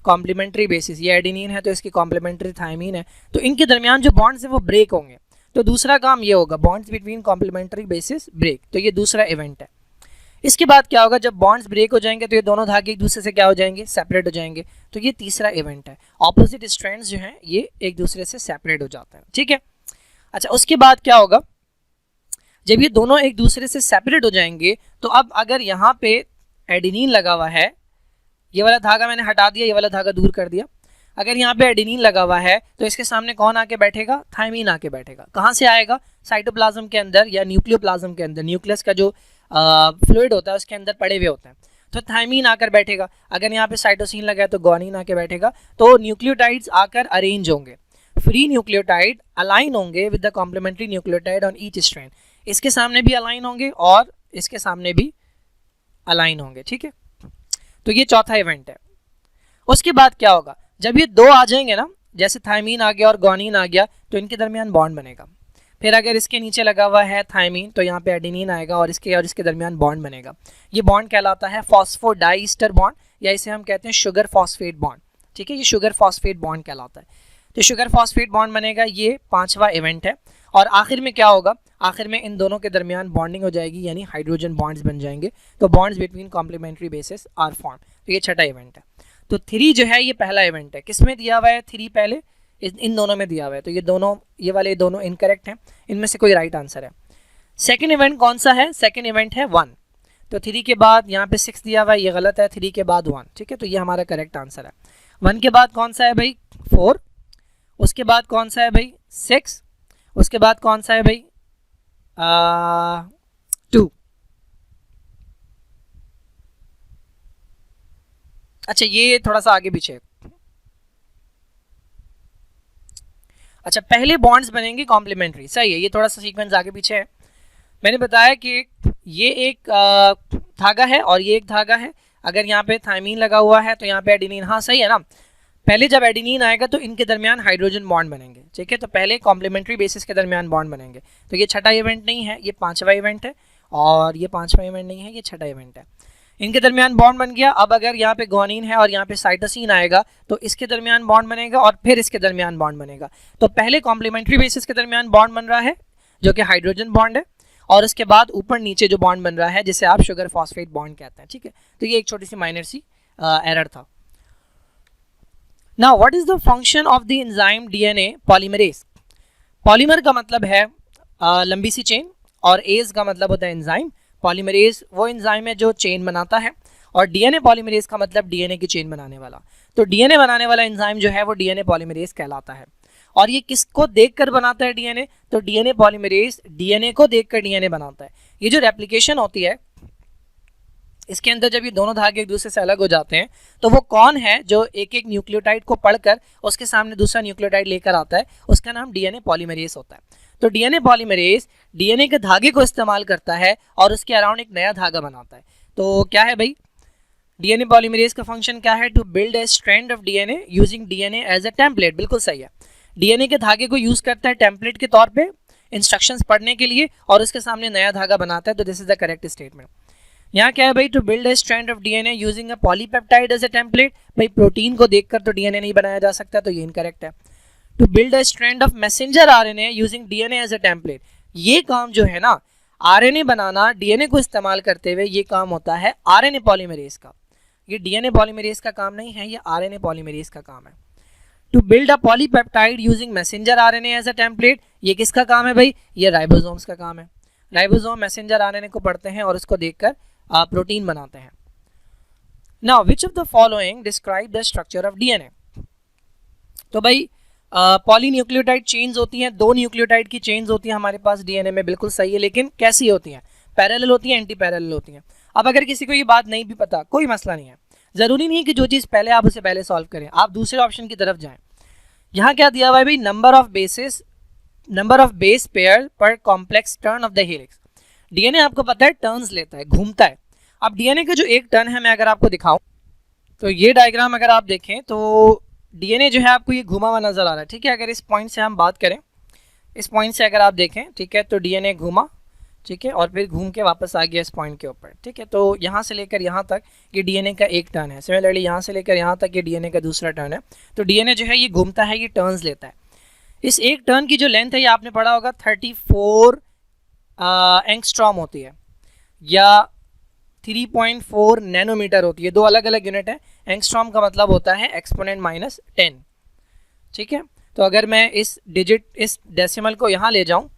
कॉम्प्लीमेंट्री बेसिस, ये एडेनिन है तो इसकी कॉम्प्लीमेंट्री थायमीन है, तो इनके दरमियान जो बॉन्ड्स है वो ब्रेक होंगे। तो दूसरा काम ये होगा, bonds between complementary bases break. तो ये दूसरा इवेंट है। इसके बाद क्या होगा, जब बॉन्ड्स ब्रेक हो जाएंगे तो ये दोनों धागे एक दूसरे से क्या हो जाएंगे, सेपरेट हो जाएंगे। तो ये तीसरा इवेंट है। ऑपोजिट स्ट्रैंड्स जो हैं ये एक दूसरे से सेपरेट हो जाते हैं, ठीक है। अच्छा, उसके बाद क्या होगा, जब ये दोनों एक दूसरे से सेपरेट हो जाएंगे तो अब अगर यहाँ पे एडेनिन लगा हुआ है, ये वाला धागा मैंने हटा दिया, ये वाला धागा दूर कर दिया। अगर यहाँ पे एडेनिन लगा हुआ है तो इसके सामने कौन आके बैठेगा, थायमीन आके बैठेगा। कहाँ से आएगा, साइटोप्लाज्म के अंदर या न्यूक्लियोप्लाज्म के अंदर, न्यूक्लियस का जो फ्लूइड होता है उसके अंदर पड़े हुए होते हैं। तो थायमीन आकर बैठेगा। अगर यहाँ पे साइटोसिन लगा है तो ग्वानिन आके बैठेगा। तो न्यूक्लियोटाइड्स आकर अरेंज होंगे, फ्री न्यूक्लियोटाइड अलाइन होंगे with the complementary nucleotide on each strand. इसके सामने भी अलाइन होंगे और इसके सामने भी अलाइन होंगे, ठीक है। तो ये चौथा इवेंट है। उसके बाद क्या होगा, जब ये दो आ जाएंगे ना, जैसे थायमीन आ गया और ग्वानिन आ गया, तो इनके दरमियान बॉन्ड बनेगा। फिर अगर इसके नीचे लगा हुआ है थायमीन तो यहाँ पे एडेनिन आएगा और इसके दरमियान बॉन्ड बनेगा। ये बॉन्ड कहलाता है फॉस्फोडाइस्टर बॉन्ड, या इसे हम कहते हैं शुगर फॉस्फेट बॉन्ड, ठीक है। ये शुगर फॉस्फेट बॉन्ड कहलाता है। तो शुगर फॉस्फेट बॉन्ड बनेगा, ये पांचवा इवेंट है। और आखिर में क्या होगा, आखिर में इन दोनों के दरमियान बॉन्डिंग हो जाएगी, यानी हाइड्रोजन बॉन्ड्स बन जाएंगे। तो bonds between complementary bases are form. तो ये छठा इवेंट है। तो 3 जो है ये पहला इवेंट है। किसमें दिया हुआ है 3 पहले, इन दोनों में दिया हुआ है। तो ये दोनों, ये वाले दोनों इनकरेक्ट हैं, इनमें से कोई राइट आंसर है। सेकेंड इवेंट कौन सा है, सेकेंड इवेंट है 1। तो 3 के बाद यहाँ पे 6 दिया हुआ है, ये गलत है। 3 के बाद 1, ठीक है। तो ये हमारा करेक्ट आंसर है। 1 के बाद कौन सा है भाई, 4। उसके बाद कौन सा है भाई, 6। उसके बाद कौन सा है भाई, 2। अच्छा, ये थोड़ा सा आगे पीछे। अच्छा, पहले बॉन्ड्स बनेंगे कॉम्प्लीमेंट्री, सही है। ये थोड़ा सा सीक्वेंस आगे पीछे है। मैंने बताया कि ये एक धागा है और ये एक धागा है। अगर यहाँ पे थायमीन लगा हुआ है तो यहाँ पे एडेनिन, हाँ सही है ना। पहले जब एडेनिन आएगा तो इनके दरमियान हाइड्रोजन बॉन्ड बनेंगे, ठीक है। तो पहले कॉम्प्लीमेंट्री बेसिस के दरमियान बॉन्ड बनेंगे। तो ये छठा इवेंट नहीं है, ये पांचवा इवेंट है। और ये पांचवा इवेंट नहीं है, ये छठा इवेंट है। इनके दरमियान बॉन्ड बन गया। अब अगर यहाँ पे ग्वानिन है और यहाँ पे साइटोसिन आएगा तो इसके दरमियान बॉन्ड बनेगा और फिर इसके दरमियान बॉन्ड बनेगा। तो पहले कॉम्प्लीमेंट्री बेसिस के दरमियान बॉन्ड बन रहा है जो कि हाइड्रोजन बॉन्ड है, और उसके बाद ऊपर नीचे जो बॉन्ड बन रहा है जिसे आप शुगर फॉस्फेट बॉन्ड कहते हैं, ठीक है। तो ये एक छोटी सी माइनर सी एरर था। Now what is the function of the enzyme DNA polymerase? Polymer का मतलब है लंबी सी चेन और एज का मतलब होता है एंजाइम। पॉलीमरेज वो एंजाइम है जो चेन बनाता है, और डीएनए पॉलीमरेज का मतलब डीएनए की चेन बनाने वाला। तो डीएनए बनाने वाला एंजाइम जो है वो डीएनए पॉलीमरेज कहलाता है। और ये किसको देखकर बनाता है डीएनए? तो डीएनए पॉलीमरेज डीएनए को देखकर डीएनए बनाता है। ये जो रेप्लिकेशन होती है इसके अंदर जब ये दोनों धागे एक दूसरे से अलग हो जाते हैं तो वो कौन है जो एक एक न्यूक्लियोटाइड को पढ़कर उसके सामने दूसरा न्यूक्लियोटाइड लेकर आता है, उसका नाम डीएनए पॉलीमरेज होता है। तो डीएनए पॉलीमरेज डीएनए के धागे को इस्तेमाल करता है और उसके अराउंड एक नया धागा बनाता है। तो क्या है भाई डीएनए पॉलीमरेज का फंक्शन क्या है? To build a strand of DNA using DNA as a template. बिल्कुल सही है, डीएनए के धागे को यूज करता है टेम्पलेट के तौर पे इंस्ट्रक्शंस पढ़ने के लिए और उसके सामने नया धागा बनाता है। तो this is the correct statement. यहाँ क्या है भाई? To build a strand of DNA using a polypeptide as a template. भाई प्रोटीन को देखकर तो डीएनए नहीं बनाया जा सकता, तो ये इनकरेक्ट है। To build a strand of messenger RNA using DNA as a template. ये काम जो है ना आरएनए बनाना डीएनए को इस्तेमाल करते हुए, ये काम होता है आरएनए पॉलीमरेज का। ये डीएनए पॉलीमरेज का काम नहीं है, ये आरएनए पॉलीमरेज का काम है। To build a polypeptide using messenger RNA as a template, ये किसका काम है भाई? ये राइबोसोम्स का काम है। राइबोसोम मैसेंजर आरएनए को पढ़ते हैं और उसको देखकर प्रोटीन बनाते हैं। Now which of the following describe the structure of DNA? तो भाई पॉलीन्यूक्लियोटाइड चेन्स होती हैं, 2 न्यूक्लियोटाइड की चेन्स होती हैं हमारे पास डीएनए में, बिल्कुल सही है, लेकिन कैसी होती हैं? पैरेलल होती हैं, एंटी पैरेलल होती हैं। अब अगर किसी को ये बात नहीं भी पता, कोई मसला नहीं है, जरूरी नहीं है कि जो चीज़ पहले आप उसे पहले सॉल्व करें, आप दूसरे ऑप्शन की तरफ जाएं। यहाँ क्या दिया हुआ है भाई? नंबर ऑफ बेस पेयर पर complex turn off the helix. DNA आपको पता है टर्न्स लेता है, घूमता है। अब डीएनए का जो एक टर्न है मैं अगर आपको दिखाऊं तो ये डायग्राम अगर आप देखें तो डीएनए जो है आपको ये घुमा हुआ नजर आ रहा है, ठीक है। अगर इस पॉइंट से हम बात करें, इस पॉइंट से अगर आप देखें, ठीक है, तो डीएनए घूमा, ठीक है, और फिर घूम के वापस आ गया इस पॉइंट के ऊपर, ठीक है। तो यहाँ से लेकर यहाँ तक ये डीएनए का एक टर्न है। सिमिलरली यहाँ से लेकर यहाँ तक ये डीएनए का दूसरा टर्न है। तो डीएनए जो है ये घूमता है, ये टर्न्स लेता है। इस एक टर्न की जो लेंथ है ये आपने पढ़ा होगा 34 एंगस्ट्रॉम होती है या 3.4 नैनोमीटर होती है। 2 अलग अलग यूनिट है। एंगस्ट्रॉम का मतलब होता है एक्सपोनेंट -10, ठीक है। तो अगर मैं इस डेसिमल को यहाँ ले जाऊँ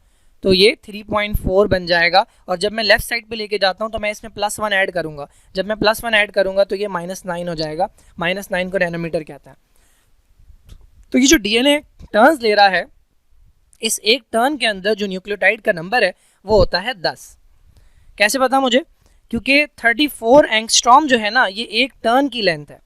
तो ये 3.4 बन जाएगा, और जब मैं लेफ्ट साइड पे लेके जाता हूँ तो मैं इसमें +1 ऐड करूँगा। जब मैं +1 ऐड करूँगा तो ये -9 हो जाएगा। -9 को नैनोमीटर कहता है। तो ये जो डीएनए टर्न्स ले रहा है, इस एक टर्न के अंदर जो न्यूक्लियोटाइड का नंबर है वो होता है 10। कैसे पता मुझे? क्योंकि 34 एंगस्ट्रॉम जो है ना ये एक टर्न की लेंथ है,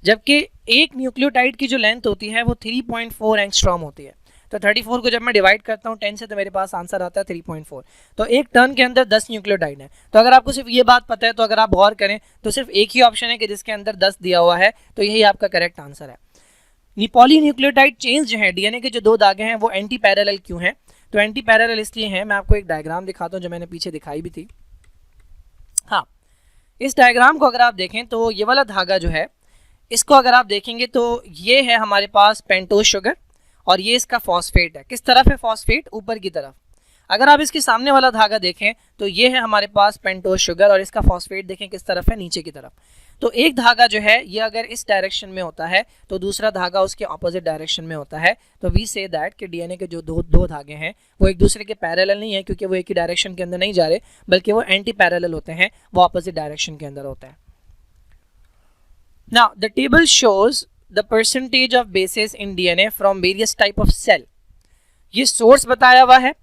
जबकि एक न्यूक्लियोटाइड की जो लेंथ होती है वो 3.4 एंगस्ट्रॉम होती है। तो 34 को जब मैं डिवाइड करता हूँ 10 से तो मेरे पास आंसर आता है 3.4। तो एक टर्न के अंदर 10 न्यूक्लियोटाइड है। तो अगर आपको सिर्फ ये बात पता है तो अगर आप गौर करें तो सिर्फ एक ही ऑप्शन है कि जिसके अंदर 10 दिया हुआ है, तो यही आपका करेक्ट आंसर है। पॉलीन्यूक्लियोटाइड चेन्स जो है डीएनए के जो 2 धागे हैं वो एंटी पैरेलल क्यों हैं? तो एंटी पैरेलल इसलिए हैं, मैं आपको एक डायग्राम दिखाता हूँ जो मैंने पीछे दिखाई भी थी। हाँ, इस डायग्राम को अगर आप देखें तो ये वाला धागा जो है इसको अगर आप देखेंगे तो ये है हमारे पास पेंटोज शुगर और ये इसका फॉस्फेट है। किस तरफ है फॉस्फेट? ऊपर की तरफ। अगर आप इसके सामने वाला धागा देखें तो ये है हमारे पास पेंटोज शुगर और इसका फॉस्फेट देखें किस तरफ है? नीचे की तरफ। तो एक धागा जो है ये अगर इस डायरेक्शन में होता है तो दूसरा धागा उसके ऑपोजिट डायरेक्शन में होता है। तो वी से दैट कि डीएनए के जो दो धागे हैं वो एक दूसरे के पैरेलल नहीं है, क्योंकि वो एक ही डायरेक्शन के अंदर नहीं जा रहे, बल्कि वो एंटी पैरेलल होते हैं, वो ऑपोजिट डायरेक्शन के अंदर होते हैं। Now the table shows the percentage of bases in DNA from various type of cell. ये सोर्स बताया हुआ है।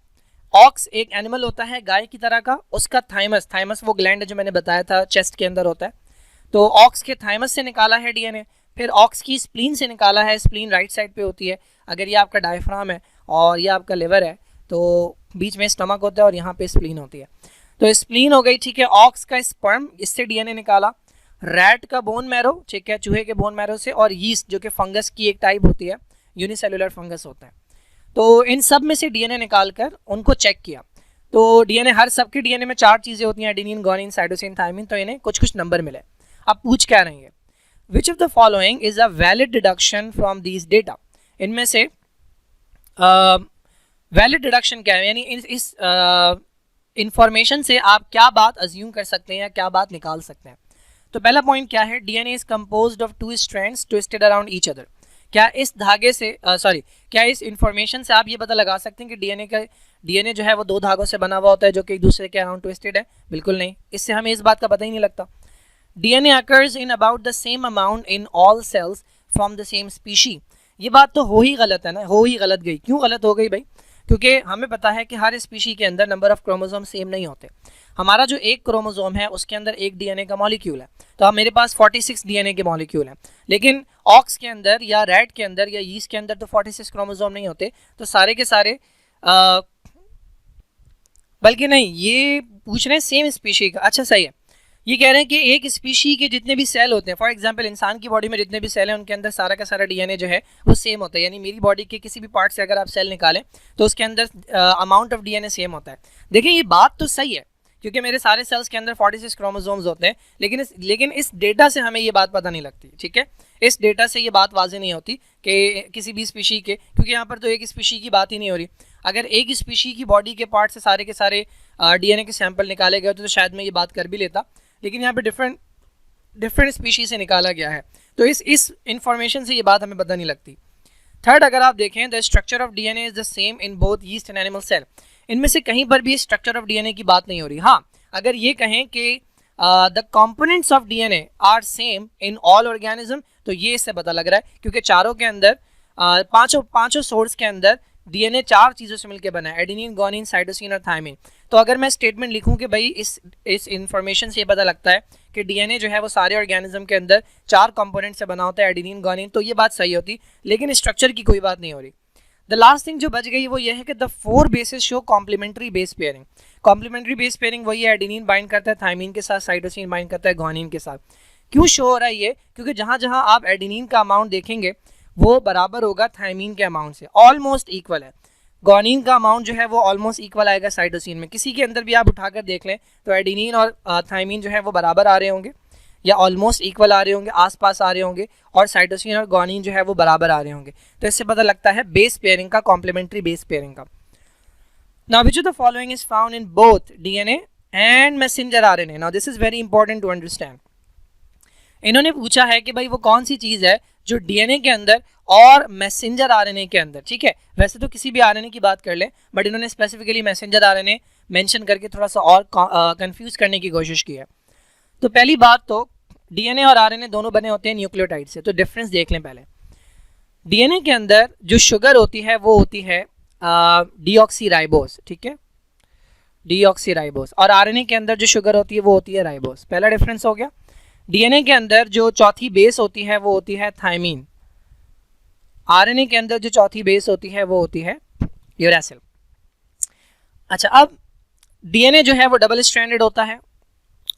ऑक्स एक एनिमल होता है गाय की तरह का, उसका थाइमस वो ग्लैंड है जो मैंने बताया था चेस्ट के अंदर होता है। तो ऑक्स के थाइमस से निकाला है डीएनए, फिर ऑक्स की स्प्लीन से निकाला है। स्प्लीन राइट साइड पे होती है। अगर ये आपका डायफ्राम है और ये आपका लिवर है तो बीच में स्टमक होता है और यहाँ पे स्प्लीन होती है। तो स्प्लीन हो गई, ठीक है। ऑक्स का स्पर्म, इससे डीएनए निकाला। रैट का बोन मैरो, ठीक है, चूहे के बोन मैरो से, और यीस्ट जो कि फंगस की एक टाइप होती है, यूनिसेलुलर फंगस होता है। तो इन सब में से डीएनए निकाल कर उनको चेक किया। तो डीएनए, हर सबके डीएनए में 4 चीज़ें होती हैं, एडेनिन, गुआनिन, साइटोसिन, थायमिन। तो इन्हें कुछ कुछ नंबर मिले। अब पूछ क्या रही है? विच of the following is a valid deduction from these data? इनमें से वैलिड डिडक्शन क्या है, यानी इस इंफॉर्मेशन से आप क्या बात अज्यूम कर सकते हैं या क्या बात निकाल सकते हैं। तो पहला पॉइंट क्या है? DNA is composed of 2 strands twisted around each other. क्या इस धागे से क्या इस इंफॉर्मेशन से आप ये पता लगा सकते हैं कि डीएनए जो है वो 2 धागों से बना हुआ होता है जो कि एक दूसरे के अराउंड ट्विस्टेड है? बिल्कुल नहीं। इससे हमें इस बात का पता ही नहीं लगता। DNA occurs in about the same amount in all cells from the same species. ये बात तो हो ही गलत है ना, हो ही गलत गई। क्यों गलत हो गई भाई? क्योंकि हमें पता है कि हर स्पीशी के अंदर नंबर ऑफ क्रोमोसोम सेम नहीं होते। हमारा जो एक क्रोमोसोम है उसके अंदर एक डीएनए का मॉलिक्यूल है, तो अब मेरे पास 46 डीएनए के मॉलिक्यूल हैं, लेकिन ऑक्स के अंदर या रैट के अंदर या यीस्ट के अंदर तो 46 क्रोमोसोम नहीं होते। तो सारे के सारे बल्कि नहीं, ये पूछ रहे हैं सेम स्पीशी का। अच्छा सही है, ये कह रहे हैं कि एक स्पीशी के जितने भी सेल होते हैं, फॉर एग्जांपल इंसान की बॉडी में जितने भी सेल हैं उनके अंदर सारा का सारा डीएनए जो है वो सेम होता है। यानी मेरी बॉडी के किसी भी पार्ट से अगर आप सेल निकालें तो उसके अंदर अमाउंट ऑफ डीएनए सेम होता है। देखिए ये बात तो सही है, क्योंकि मेरे सारे सेल्स के अंदर 46 क्रोमोसोम्स होते हैं, लेकिन इस डेटा से हमें ये बात पता नहीं लगती। ठीक है, इस डेटा से ये बात वाज़ेह नहीं होती कि किसी भी स्पीशी के, क्योंकि यहाँ पर तो एक स्पीशी की बात ही नहीं हो रही। अगर एक स्पीशी की बॉडी के पार्ट से सारे के सारे डीएनए के सैंपल निकाले गए तो शायद मैं ये बात कर भी लेता, लेकिन यहाँ पे डिफरेंट स्पीशी से निकाला गया है, तो इस इंफॉर्मेशन से ये बात हमें पता नहीं लगती। थर्ड, अगर आप देखें the structure of DNA is the same in both yeast and animal cell. इनमें से कहीं पर भी स्ट्रक्चर ऑफ डीएनए की बात नहीं हो रही। हाँ, अगर ये कहें कि the components of DNA are same in all organism, तो ये इससे पता लग रहा है, क्योंकि चारों के अंदर पांचों सोर्स के अंदर डीएनए 4 चीज़ों से मिलकर बना है, एडेनिन, गुआनिन, साइटोसिन और थायमिन। तो अगर मैं स्टेटमेंट लिखूं कि भाई इस इंफॉर्मेशन से ये पता लगता है कि डीएनए जो है वो सारे ऑर्गेनिज्म के अंदर 4 कंपोनेंट से बना होता है, एडेनिन, गुआनिन, तो ये बात सही होती, लेकिन स्ट्रक्चर की कोई बात नहीं हो रही। द लास्ट थिंग जो बच गई वो ये है कि the 4 bases show complementary base pairing. Complementary base pairing वही है, एडेनिन बाइंड करता है थायमिन के साथ, साइटोसिन बाइंड करता है गुआनिन के साथ। क्यों शो हो रहा है ये? क्योंकि जहाँ जहाँ आप एडेनिन का अमाउंट देखेंगे वो बराबर होगा थायमिन के अमाउंट से, ऑलमोस्ट इक्वल है। गुआनिन का अमाउंट जो है वो ऑलमोस्ट इक्वल आएगा साइटोसिन में। किसी के अंदर भी आप उठाकर देख लें तो एडेनिन और थायमिन जो है वो बराबर आ रहे होंगे या ऑलमोस्ट इक्वल आ रहे होंगे, आसपास आ रहे होंगे, और साइटोसिन और गुआनिन जो है वो बराबर आ रहे होंगे। तो इससे पता लगता है बेस पेयरिंग का, कॉम्प्लीमेंट्री बेस पेयरिंग का। Now which of the following is found in both DNA and messenger RNA? Now this is very important to understand. इन्होंने पूछा है कि भाई वो कौन सी चीज़ है जो डीएनए के अंदर और मैसेंजर आरएनए के अंदर, ठीक है, वैसे तो किसी भी आरएनए की बात कर लें, बट इन्होंने स्पेसिफिकली मैसेंजर आरएनए मेंशन करके थोड़ा सा और कंफ्यूज करने की कोशिश की है। तो पहली बात तो डीएनए और आरएनए दोनों बने होते हैं न्यूक्लियोटाइड से, तो डिफरेंस देख लें पहले। डीएनए के अंदर जो शुगर होती है वो होती है डीऑक्सीराइबोस, ठीक है, डीऑक्सीराइबोस, और आरएनए के अंदर जो शुगर होती है वो होती है राइबोस। पहला डिफरेंस हो गया। डीएनए के अंदर जो चौथी बेस होती है वो होती है थायमीन, आरएनए के अंदर जो चौथी बेस होती है वो होती है यूरेसिल। अच्छा, अब डीएनए जो है वो डबल स्ट्रैंडेड होता है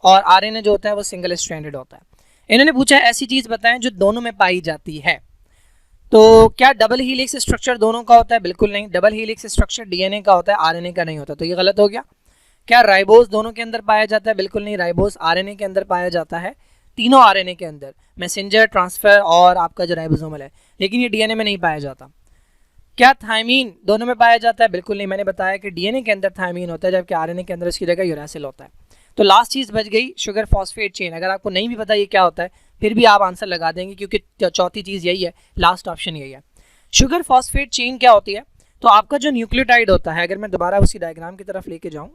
और आरएनए जो होता है वो सिंगल स्ट्रैंडेड होता है। इन्होंने पूछा है ऐसी चीज बताएं जो दोनों में पाई जाती है। तो क्या डबल हीलिक्स स्ट्रक्चर दोनों का होता है? बिल्कुल नहीं, डबल हीलिक्स स्ट्रक्चर डीएनए का होता है, आरएनए का नहीं होता, तो ये गलत हो गया। क्या राइबोस दोनों के अंदर पाया जाता है? बिल्कुल नहीं, राइबोस आरएनए के अंदर पाया जाता है, तीनों आरएनए के अंदर, मैसेंजर, ट्रांसफर और आपका जो राइबोसोमल है, लेकिन ये डीएनए में नहीं पाया जाता। क्या थायमीन दोनों में पाया जाता है? बिल्कुल नहीं, मैंने बताया कि डीएनए के अंदर थायमीन होता है जबकि आरएनए के अंदर इसकी जगह यूरासिल होता है। तो लास्ट चीज़ बच गई शुगर फॉस्फेट चेन। अगर आपको नहीं भी पता ये क्या होता है फिर भी आप आंसर लगा देंगे क्योंकि चौथी चीज़ यही है, लास्ट ऑप्शन यही है। शुगर फॉस्फेट चेन क्या होती है? तो आपका जो न्यूक्लियोटाइड होता है, अगर मैं दोबारा उसी डायग्राम की तरफ लेके जाऊँ,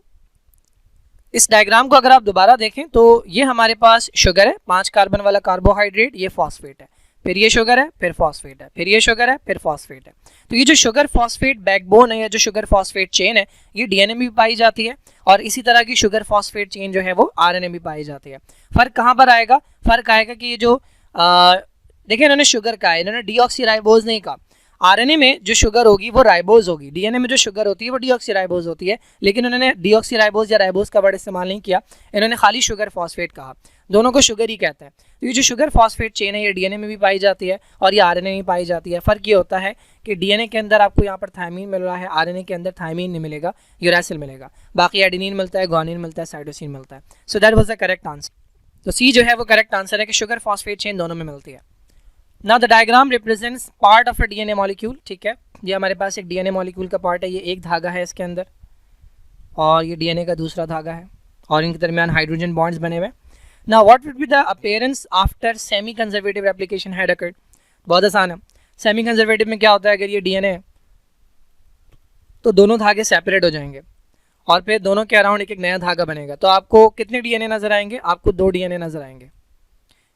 इस डायग्राम को अगर आप दोबारा देखें तो ये हमारे पास शुगर है, 5 कार्बन वाला कार्बोहाइड्रेट, ये फॉस्फेट है, फिर ये शुगर है, फिर फॉस्फेट है, फिर ये शुगर है, फिर फॉस्फेट है। तो ये जो शुगर फॉस्फेट बैकबोन है या जो शुगर फॉस्फेट चेन है ये डीएनए में भी पाई जाती है और इसी तरह की शुगर फॉस्फेट चेन जो है वो आरएनए में पाई जाती है। फर्क कहाँ पर आएगा? फर्क आएगा कि ये जो देखिए इन्होंने शुगर कहा है, इन्होंने डीऑक्सीराइबोज नहीं कहा। आरएनए में जो शुगर होगी वो राइबोज होगी, डीएनए में जो शुगर होती है वो डीऑक्सीराइबोज होती है, लेकिन उन्होंने डीऑक्सीराइबोज या राइबोज का वर्ड इस्तेमाल नहीं किया, इन्होंने खाली शुगर फॉस्फेट कहा। दोनों को शुगर ही कहते हैं। तो ये जो शुगर फॉस्फेट चेन है ये डीएनए में भी पाई जाती है और ये आरएनए में पाई जाती है। फर्क ये होता है कि डीएनए के अंदर आपको यहाँ पर थायमीन मिल रहा है, आरएनए के अंदर थायमीन नहीं मिलेगा, यूरासिल मिलेगा। बाकी एडेनिन मिलता है, गुआनिन मिलता है, साइटोसिन मिलता है। So that was the correct answer. तो सी जो है वो करेक्ट आंसर है कि शुगर फॉस्फेट चेन दोनों में मिलती है। Now the diagram represents part of a DNA molecule, ठीक है, ये हमारे पास एक डीएनए मॉलिक्यूल का पार्ट है, ये एक धागा है इसके अंदर और ये डीएनए का दूसरा धागा है और इनके दरमियान हाइड्रोजन बॉन्ड्स बने हुए। Now what would be the appearance after semi conservative replication had occurred? बहुत आसान है। सेमी कंजर्वेटिव में क्या होता है, अगर ये डीएनए है तो दोनों धागे सेपरेट हो जाएंगे और फिर दोनों के अराउंड एक एक नया धागा बनेगा। तो आपको कितने डीएनए नजर आएंगे? आपको 2 डीएनए नजर आएंगे,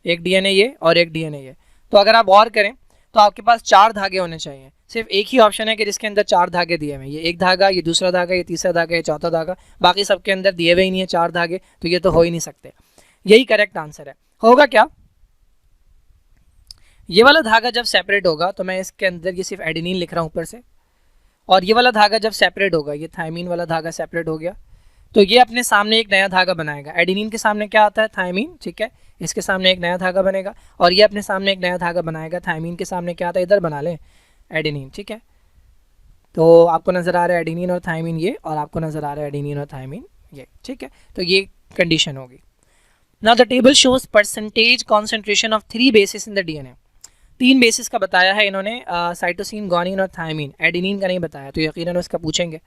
एक डीएनए ये और एक डीएनए ये। तो अगर आप गौर करें तो आपके पास 4 धागे होने चाहिए। सिर्फ एक ही ऑप्शन है कि जिसके अंदर 4 धागे दिए हुए हैं, ये एक धागा, ये दूसरा धागा, ये तीसरा धागा, ये चौथा धागा, बाकी सबके अंदर दिए हुए ही नहीं है 4 धागे, तो ये तो हो ही नहीं सकते। यही करेक्ट आंसर है। होगा क्या, ये वाला धागा जब सेपरेट होगा तो मैं इसके अंदर ये सिर्फ एडेनिन लिख रहा हूँ ऊपर से, और ये वाला धागा जब सेपरेट होगा, ये थायमीन वाला धागा सेपरेट हो गया, तो ये अपने सामने एक नया धागा बनाएगा। एडेनिन के सामने क्या आता है, थायमीन, ठीक है, इसके सामने एक नया धागा बनेगा, और ये अपने सामने एक नया धागा बनाएगा। थायमीन के सामने क्या आता है, इधर बना लें, एडेनिन, ठीक है। तो आपको नज़र आ रहा है एडेनिन और थायमीन ये, और आपको नज़र आ रहा है एडेनिन और थायमीन ये, ठीक है। तो ये कंडीशन होगी। Now the table shows percentage concentration of 3 basis in the DNA. 3 basis का बताया है इन्होंने, साइटोसिन, गुआनिन और थायमीन, एडेनिन का नहीं बताया, तो यकीनन उसका पूछेंगे।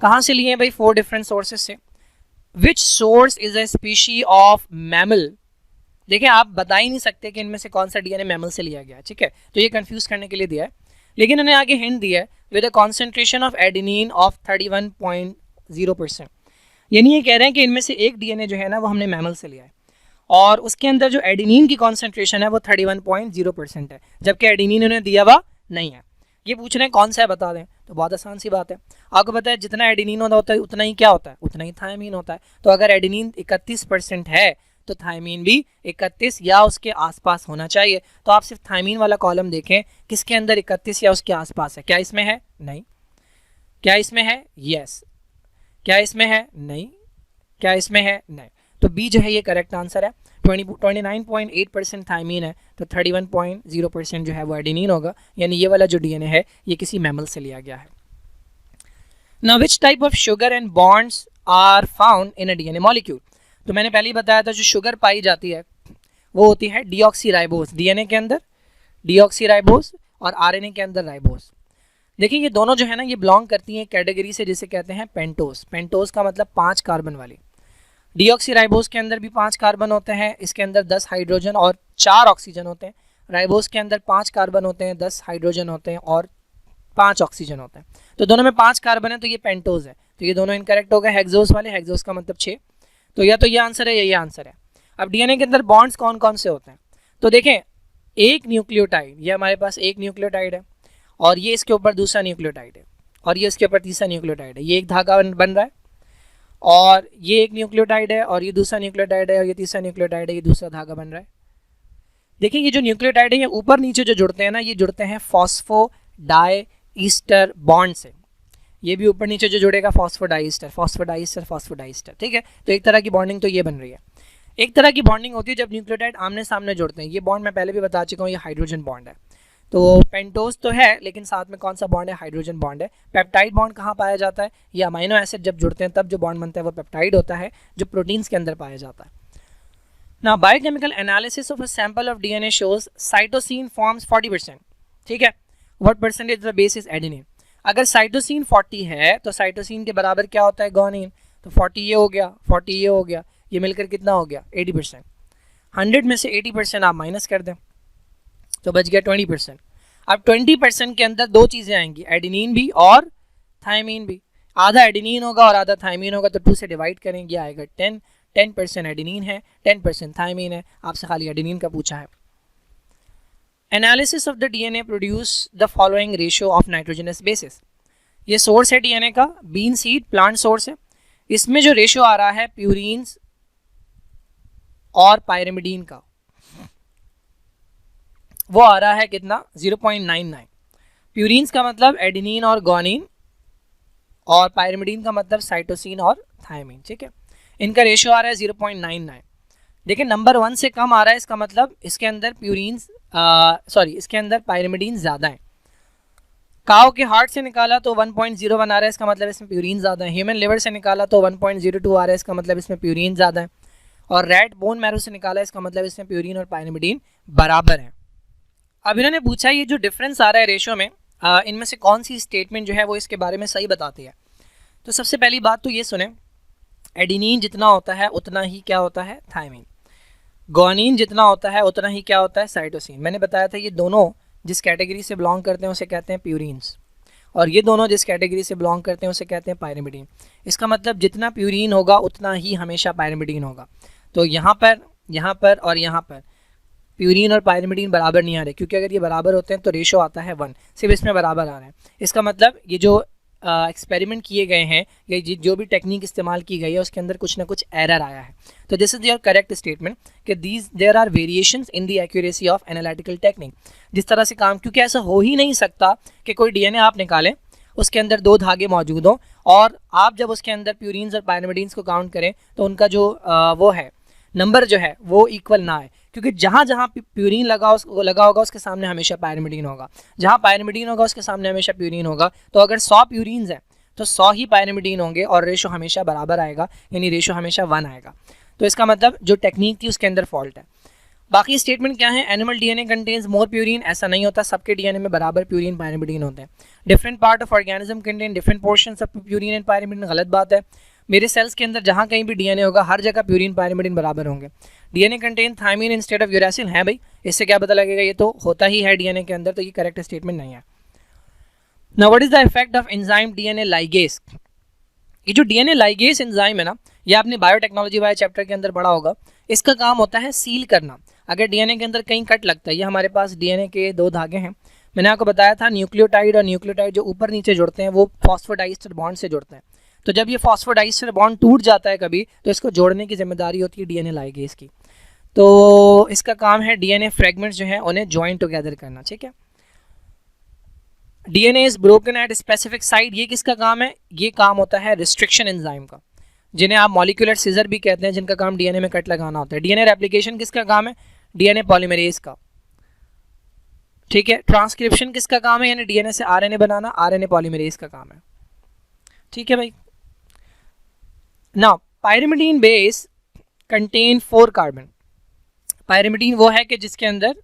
कहाँ से लिए हैं भाई, 4 डिफरेंट सोर्सेज से। Which source is a species of mammal. देखिए आप बता ही नहीं सकते कि इनमें से कौन सा डीएनए मैमल से लिया गया, ठीक है, तो ये कंफ्यूज करने के लिए दिया है, लेकिन उन्होंने आगे हिंट दिया है with a concentration of adenine of 31.0%। यानी ये कह रहे हैं कि इनमें से एक डीएनए जो है ना वो हमने मैमल से लिया है, और उसके अंदर जो एडेनिन की कॉन्सेंट्रेशन है वो 31.0% है, जबकि एडेनिन उन्हें दिया हुआ नहीं है। ये पूछ रहे हैं कौन सा है बता दें, तो बहुत आसान सी बात है। आपको पता है जितना एडेनिन होता है उतना ही क्या होता है, उतना ही थायमीन होता है। तो अगर एडेनिन 31% है तो थायमीन भी 31 या उसके आसपास होना चाहिए। तो आप सिर्फ थायमीन वाला कॉलम देखें, किसके अंदर 31 या उसके आसपास है। क्या इसमें है, नहीं। क्या इसमें है, यस। क्या इसमें है, नहीं। क्या इसमें है, नहीं। तो बी जो है ये करेक्ट आंसर है। 29.8% थायमीन है, तो 31.0% जो है वो एडेनिन होगा, यानी ये वाला जो डीएनए है ये किसी मैमल से लिया गया है। Now which type of sugar and bonds are found in a DNA molecule. तो मैंने पहले ही बताया था जो शुगर पाई जाती है वो होती है डीऑक्सीराइबोस, डीएनए के अंदर डीऑक्सीराइबोस और आरएनए के अंदर राइबोस। देखिए ये दोनों जो है ना ये बिलोंग करती हैं कैटेगरी से जिसे कहते हैं पेंटोस। पेंटोस का मतलब 5 कार्बन वाली। डीऑक्सीराइबोस के अंदर भी 5 कार्बन होते हैं, इसके अंदर 10 हाइड्रोजन और 4 ऑक्सीजन होते हैं। राइबोस के अंदर 5 कार्बन होते हैं, 10 हाइड्रोजन होते हैं और 5 ऑक्सीजन होते हैं। तो दोनों में 5 कार्बन है, तो ये पेंटोस है, तो ये दोनों इनकरेक्ट हो गए। हेक्सोस वाले, हेक्सोस का मतलब 6, तो या तो ये आंसर है या ये आंसर है। अब डीएनए के अंदर बॉन्ड्स कौन कौन से होते हैं, तो देखें एक न्यूक्लियोटाइड, ये हमारे पास एक न्यूक्लियोटाइड है, और ये इसके ऊपर दूसरा न्यूक्लियोटाइड है, और ये इसके ऊपर तीसरा न्यूक्लियोटाइड है। ये एक धागा बन रहा है, और ये एक न्यूक्लियोटाइड है, और ये दूसरा न्यूक्लियोटाइड है, और ये तीसरा न्यूक्लियोटाइड है, ये दूसरा धागा बन रहा है। देखिए ये जो न्यूक्लियोटाइड है ये ऊपर नीचे जो जुड़ते हैं ना, ये जुड़ते हैं फॉस्फोडाइईस्टर बॉन्ड से। ये भी ऊपर नीचे जो जुड़ेगा फॉस्फोडाइईस्टर, फॉस्फोडाइईस्टर, फॉस्फोडाइईस्टर, ठीक है। तो एक तरह की बॉन्डिंग तो ये बन रही है। एक तरह की बॉन्डिंग होती है जब न्यूक्लियोटाइड आमने सामने जुड़ते हैं। ये बॉन्ड मैं पहले भी बता चुका हूँ, ये हाइड्रोजन बॉन्ड है। तो पेंटोस तो है, लेकिन साथ में कौन सा बॉन्ड है, हाइड्रोजन बॉन्ड है। पेप्टाइड बॉन्ड कहाँ पाया जाता है, ये अमाइनो एसिड जब जुड़ते हैं तब जो बॉन्ड बनता है वो पेप्टाइड होता है, जो प्रोटीन्स के अंदर पाया जाता है। Now biochemical analysis of a sample of DNA shows cytosine forms 40%, ठीक है। What percentage the base is adenine. अगर साइटोसिन 40 है तो साइटोसिन के बराबर क्या होता है, गुआनिन। तो 40 ये हो गया, 40 ये हो गया, ये मिलकर कितना हो गया, 80%। 100 में से 80% आप माइनस कर दें तो बच गया 20%। अब 20% के अंदर 2 चीज़ें आएंगी, एडेनिन भी और थायमीन भी। आधा एडेनिन होगा और आधा थायमीन होगा, तो 2 से डिवाइड करेंगे, आएगा 10। 10% एडेनिन है, 10% थायमीन है। आपसे खाली एडेनिन का पूछा है। Analysis of the DNA produce the following ratio of nitrogenous bases. ये सोर्स है डीएनए का, बीन सीड प्लांट सोर्स है। इसमें जो रेशियो आ रहा है प्यूरिन्स और पायरिमिडीन का, वो आ रहा है कितना, 0.99। प्यूरिन्स का मतलब एडेनिन और गुआनिन, और पायरिमिडीन का मतलब साइटोसिन और थायमीन, ठीक है। इनका रेशियो आ रहा है 0.99। देखिए नंबर 1 से कम आ रहा है, इसका मतलब इसके अंदर प्यूरिन्स इसके अंदर पायरिमिडीन ज़्यादा है। काऊ के हार्ट से निकाला तो 1.01 आ रहा है, इसका मतलब इसमें प्यूरिन ज़्यादा है। ह्यूमन लिवर से निकाला तो 1.02 आ रहा है, इसका मतलब इसमें प्यूरिन ज़्यादा है। और रैट बोन मैरो से निकाला, इसका मतलब इसमें प्यूरिन और पायरिमिडीन बराबर है। अब इन्होंने पूछा ये जो डिफरेंस आ रहा है रेशियो में, इनमें से कौन सी स्टेटमेंट जो है वो इसके बारे में सही बताती है। तो सबसे पहली बात तो ये सुने, एडेनिन जितना होता है उतना ही क्या होता है, थायमीन। गुआनिन जितना होता है उतना ही क्या होता है, साइटोसिन। मैंने बताया था ये दोनों जिस कैटेगरी से बिलोंग करते हैं उसे कहते हैं प्यूरिन्स, और ये दोनों जिस कैटेगरी से बिलोंग करते हैं उसे कहते हैं पायरिमिडीन। इसका मतलब जितना प्यूरिन होगा उतना ही हमेशा पायरिमिडीन होगा। तो यहाँ पर और यहाँ पर प्यूरीन और पायरिमिडीन बराबर नहीं आ रहे, क्योंकि अगर ये बराबर होते हैं तो रेशो आता है 1, सिर्फ इसमें बराबर आ रहे हैं। इसका मतलब ये जो एक्सपेरिमेंट किए गए हैं या जो भी टेक्निक इस्तेमाल की गई है उसके अंदर कुछ ना कुछ एरर आया है। तो this is your correct statement कि there are variations in the accuracy of analytical technique. जिस तरह से काम, क्योंकि ऐसा हो ही नहीं सकता कि कोई डीएनए आप निकालें उसके अंदर 2 धागे मौजूद हों और आप जब उसके अंदर प्यूरीन्स और पायरिमिडीन्स को काउंट करें तो उनका जो वो है नंबर जो है वो इक्वल ना आए, क्योंकि जहाँ जहाँ प्यूरीन लगा होगा उसके सामने हमेशा पायरिमिडीन होगा, जहाँ पायरिमिडीन होगा उसके सामने हमेशा प्यूरीन होगा। तो अगर 100 प्यूरीन्स हैं तो 100 ही पायरिमिडीन होंगे और रेशो हमेशा बराबर आएगा, यानी रेशो हमेशा 1 आएगा। तो इसका मतलब जो टेक्निक थी उसके अंदर फॉल्ट है। बाकी स्टेटमेंट क्या है, एनिमल डीएनए कंटेन्स मोर प्यूरीन, ऐसा नहीं होता, सबके डीएनए में बराबर प्यूरीन पायरिमिडीन होते हैं। Different part of organism contain different portions of purine and pyrimidine, गलत बात है। मेरे सेल्स के अंदर जहाँ कहीं भी डीएनए होगा हर जगह प्यूरीन पायरिमिडीन बराबर होंगे। DNA contain thymine instead of uracil है भाई, इससे क्या पता लगेगा, ये तो होता ही है डीएनए के अंदर, तो ये करेक्ट स्टेटमेंट नहीं है। Now what is the effect of enzyme DNA ligase. ये जो डीएनए लाइगेज एंजाइम है ना, ये आपने बायोटेक्नोलॉजी वाले चैप्टर के अंदर पढ़ा होगा। इसका काम होता है सील करना। अगर डीएनए के अंदर कहीं कट लगता है, ये हमारे पास डीएनए के 2 धागे हैं, मैंने आपको बताया था न्यूक्लियोटाइड और न्यूक्लियोटाइड जो ऊपर नीचे जुड़ते हैं वो फॉस्फोडाइस्टर बॉन्ड से जुड़ते हैं। तो जब ये फॉस्फोडाइस्टर बॉन्ड टूट जाता है कभी, तो इसको जोड़ने की जिम्मेदारी होती है डीएनए लाइगेज की। तो इसका काम है डीएनए फ्रेगमेंट्स जो है उन्हें ज्वाइन टुगेदर करना, ठीक है। DNA is broken at specific site, ये किसका काम है, ये काम होता है रिस्ट्रिक्शन एंजाइम का, जिन्हें आप मॉलिक्यूलर सीजर भी कहते हैं, जिनका काम डीएनए में कट लगाना होता है। डीएनए रेप्लिकेशन किसका काम है, डीएनए पॉलीमरेज का, ठीक है। ट्रांसक्रिप्शन किसका काम है, यानी डीएनए से आरएनए बनाना, आरएनए पॉलीमरेज का काम है, ठीक है भाई। Now pyrimidine base contain 4 carbon. Pyrimidine वो है कि जिसके अंदर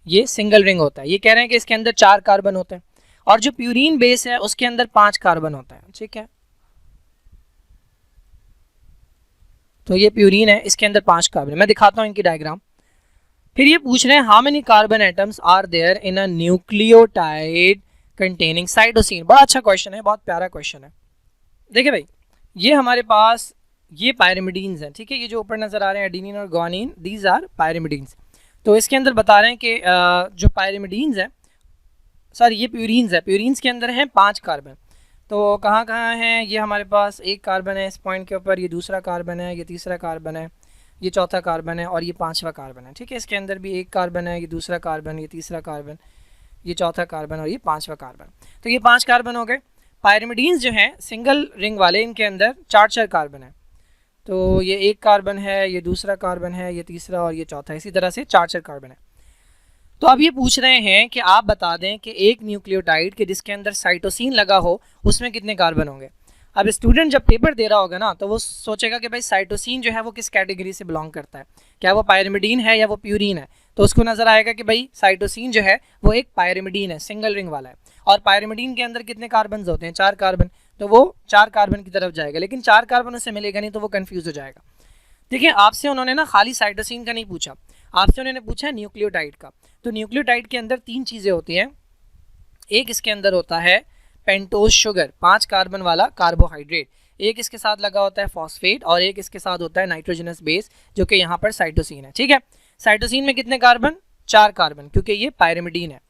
ये सिंगल रिंग होता है, ये कह रहे हैं कि इसके अंदर 4 कार्बन होते हैं, और जो प्यूरीन बेस है उसके अंदर 5 कार्बन होता है, ठीक है। तो ये प्यूरीन है, इसके अंदर 5 कार्बन है, मैं दिखाता हूं इनकी डायग्राम। फिर ये पूछ रहे हैं how many carbon atoms are there in a nucleotide containing cytosine. बड़ा अच्छा क्वेश्चन है, बहुत प्यारा क्वेश्चन है। देखिए भाई, ये हमारे पास ये पायरिमिडीन्स हैं, ठीक है। ये जो ऊपर नजर आ रहे हैं एडेनिन और ग्वानिन, दीज आर पायरिमिडीन्स। तो इसके अंदर बता रहे हैं कि जो पायरिमिडीन्स हैं, सॉरी ये प्यूरीन्स है, प्यूरीन्स के अंदर हैं 5 कार्बन। तो कहाँ कहाँ हैं, ये हमारे पास 1 कार्बन है इस पॉइंट के ऊपर, ये दूसरा कार्बन है, ये तीसरा कार्बन है, ये चौथा कार्बन है और ये 5वां कार्बन है, ठीक है। इसके अंदर भी 1 कार्बन है, ये दूसरा कार्बन, ये तीसरा कार्बन, ये चौथा कार्बन और ये 5वां कार्बन। तो ये 5 कार्बन हो गए। पायरिमिडीन्स जो हैं सिंगल रिंग वाले, इनके अंदर 4 कार्बन है। तो ये 1 कार्बन है, ये दूसरा कार्बन है, ये तीसरा और ये चौथा, इसी तरह से 4 कार्बन है। तो अब ये पूछ रहे हैं कि आप बता दें कि एक न्यूक्लियोटाइड के जिसके अंदर साइटोसिन लगा हो उसमें कितने कार्बन होंगे। अब स्टूडेंट जब पेपर दे रहा होगा ना, तो वो सोचेगा कि भाई साइटोसिन जो है वो किस कैटेगरी से बिलोंग करता है, क्या वो पायरिमिडीन है या वो प्यूरीन है। तो उसको नजर आएगा कि भाई साइटोसिन जो है वो एक पायरिमिडीन है, सिंगल रिंग वाला है, और पायरिमिडीन के अंदर कितने कार्बन होते हैं, 4 कार्बन, तो वो 4 कार्बन की तरफ जाएगा, लेकिन 4 कार्बन उसे मिलेगा नहीं, तो वो कंफ्यूज हो जाएगा। देखिए आपसे उन्होंने ना खाली साइटोसिन का नहीं पूछा, आपसे उन्होंने पूछा है न्यूक्लियोटाइड का। तो न्यूक्लियोटाइड के अंदर 3 चीज़ें होती हैं। एक इसके अंदर होता है पेंटोज शुगर, 5 कार्बन वाला कार्बोहाइड्रेट, एक इसके साथ लगा होता है फॉस्फेट, और एक इसके साथ होता है नाइट्रोजनस बेस, जो कि यहाँ पर साइटोसिन है, ठीक है। साइटोसिन में कितने कार्बन, 4 कार्बन, क्योंकि ये पायरिमिडीन है।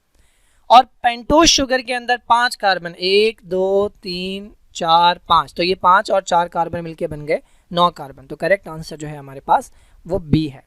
और पेंटोज शुगर के अंदर 5 कार्बन, 1 2 3 4 5, तो ये 5 और 4 कार्बन मिलके बन गए 9 कार्बन। तो करेक्ट आंसर जो है हमारे पास वो बी है।